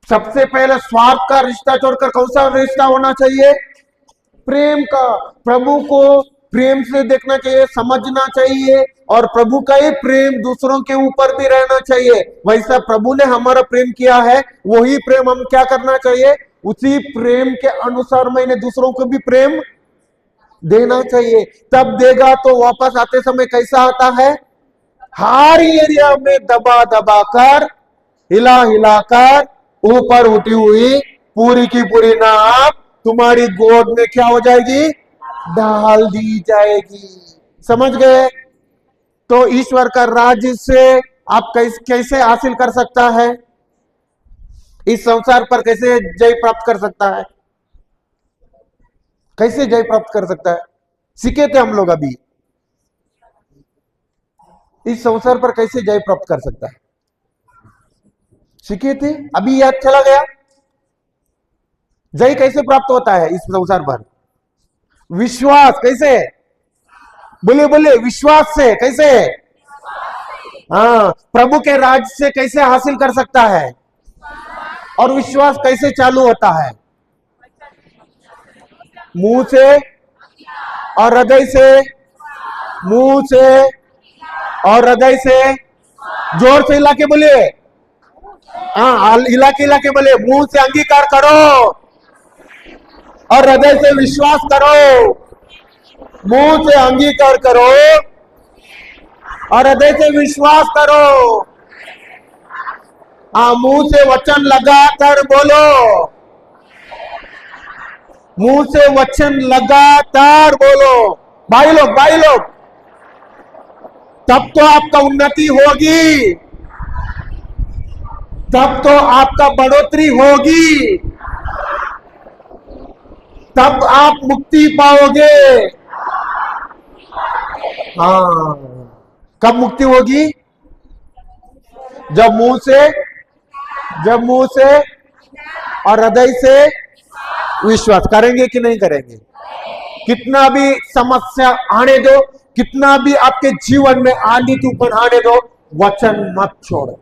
Speaker 3: सबसे पहले स्वार्थ का रिश्ता छोड़कर कौन सा रिश्ता होना चाहिए? प्रेम का। प्रभु को प्रेम से देखना चाहिए, समझना चाहिए, और प्रभु का ही प्रेम दूसरों के ऊपर भी रहना चाहिए। वैसा प्रभु ने हमारा प्रेम किया है, वही प्रेम हम क्या करना चाहिए? उसी प्रेम के अनुसार मैंने दूसरों को भी प्रेम देना चाहिए। तब देगा तो वापस आते समय कैसा आता है? हर एरिया में दबा दबा कर, हिला हिला कर, ऊपर उठी हुई पूरी की पूरी नाव तुम्हारी गोद में क्या हो जाएगी? डाल दी जाएगी। समझ गए? तो ईश्वर का राज्य से आप कैसे हासिल कर सकता है? इस संसार पर कैसे जय प्राप्त कर सकता है? कैसे जय प्राप्त कर सकता है? सीखे थे हम लोग अभी। इस संसार पर कैसे जय प्राप्त कर सकता है? सीखे थे, अभी याद चला गया। जय कैसे प्राप्त होता है इस संसार पर? विश्वास। कैसे? बोले बोले, विश्वास से। कैसे? हाँ, प्रभु के राज से कैसे हासिल कर सकता है? और विश्वास कैसे चालू होता है? मुंह से और हृदय से। मुंह से और हृदय से। जोर से हिला के बोलिए। हाँ, हिला के बोले। मुंह से अंगीकार करो और हृदय से विश्वास करो। मुंह से अंगीकार करो और हृदय से विश्वास करो। हाँ, मुंह से वचन लगाकर बोलो। मुंह से वचन लगातार बोलो। भाई लोग, तब तो आपका उन्नति होगी, तब तो आपका बढ़ोतरी होगी, तब आप मुक्ति पाओगे। हाँ, कब मुक्ति होगी? जब मुंह से और हृदय से विश्वास करेंगे कि नहीं करेंगे? कितना भी समस्या आने दो, कितना भी आपके जीवन में आंधी तूफान आने दो, वचन मत छोड़ो।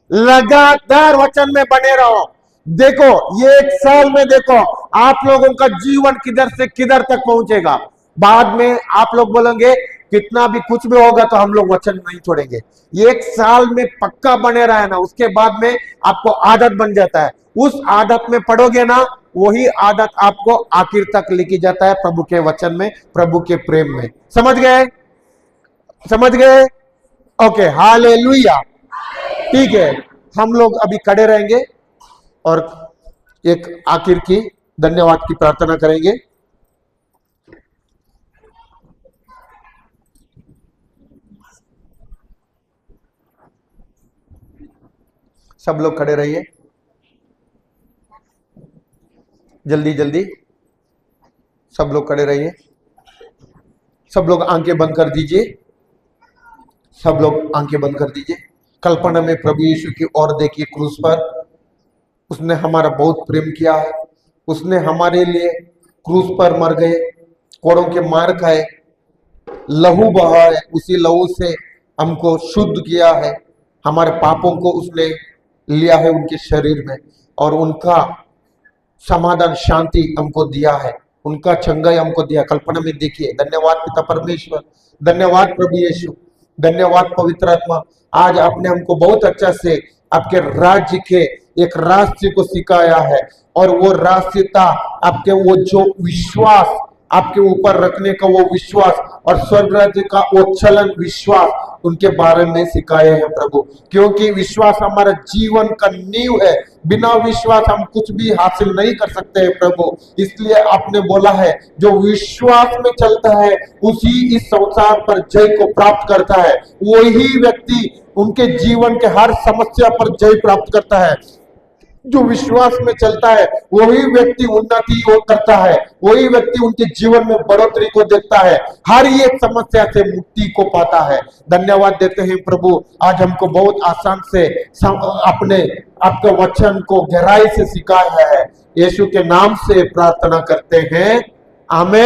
Speaker 3: लगातार वचन में बने रहो। देखो, ये 1 साल में देखो आप लोगों का जीवन किधर से किधर तक पहुंचेगा। बाद में आप लोग बोलेंगे कितना भी कुछ भी होगा तो हम लोग वचन नहीं छोड़ेंगे। ये 1 साल में पक्का बने रहे ना, उसके बाद में आपको आदत बन जाता है। उस आदत में पढ़ोगे ना, वही आदत आपको आखिर तक लेके जाता है प्रभु के वचन में, प्रभु के प्रेम में। समझ गए? समझ गए? Okay, hallelujah. ठीक है, हम लोग अभी खड़े रहेंगे और एक आखिर की धन्यवाद की प्रार्थना करेंगे। सब लोग खड़े रहिए, जल्दी जल्दी सब लोग खड़े रहिए। सब लोग आंखें बंद कर दीजिए, सब लोग आंखें बंद कर दीजिए। कल्पना में प्रभु यीशु की ओर देखिए। क्रूस पर उसने हमारा बहुत प्रेम किया है। उसने हमारे लिए क्रूस पर मर गए, कोड़ों के मार खाए, लहू बहा है, उसी लहू से हमको शुद्ध किया है। हमारे पापों को उसने लिया है उनके शरीर में, और उनका समाधान शांति हमको दिया है, उनका चंगाई हमको दिया। कल्पना में देखिए। धन्यवाद पिता परमेश्वर, धन्यवाद प्रभु यीशु, धन्यवाद पवित्र आत्मा। आज आपने हमको बहुत अच्छा से आपके राज्य के एक रास्ते को सिखाया है, और वो रास्ते था आपके वो जो विश्वास आपके ऊपर रखने का वो विश्वास, और स्वर्ग राज्य का वो चलन विश्वास उनके बारे में सिखाया है प्रभु। क्योंकि विश्वास हमारा जीवन का नींव है, बिना विश्वास हम कुछ भी हासिल नहीं कर सकते हैं प्रभु। इसलिए आपने बोला है जो विश्वास में चलता है उसी इस संसार पर जय को प्राप्त करता है। वही व्यक्ति उनके जीवन के हर समस्या पर जय प्राप्त करता है। जो विश्वास में चलता है वही व्यक्ति उन्नति करता है, वही व्यक्ति उनके जीवन में बढ़ोतरी को देखता है, हर एक समस्या से मुक्ति को पाता है। धन्यवाद देते हैं प्रभु, आज हमको बहुत आसान से अपने आपके वचन को गहराई से सिखाया है। यीशु के नाम से प्रार्थना करते हैं, आमीन।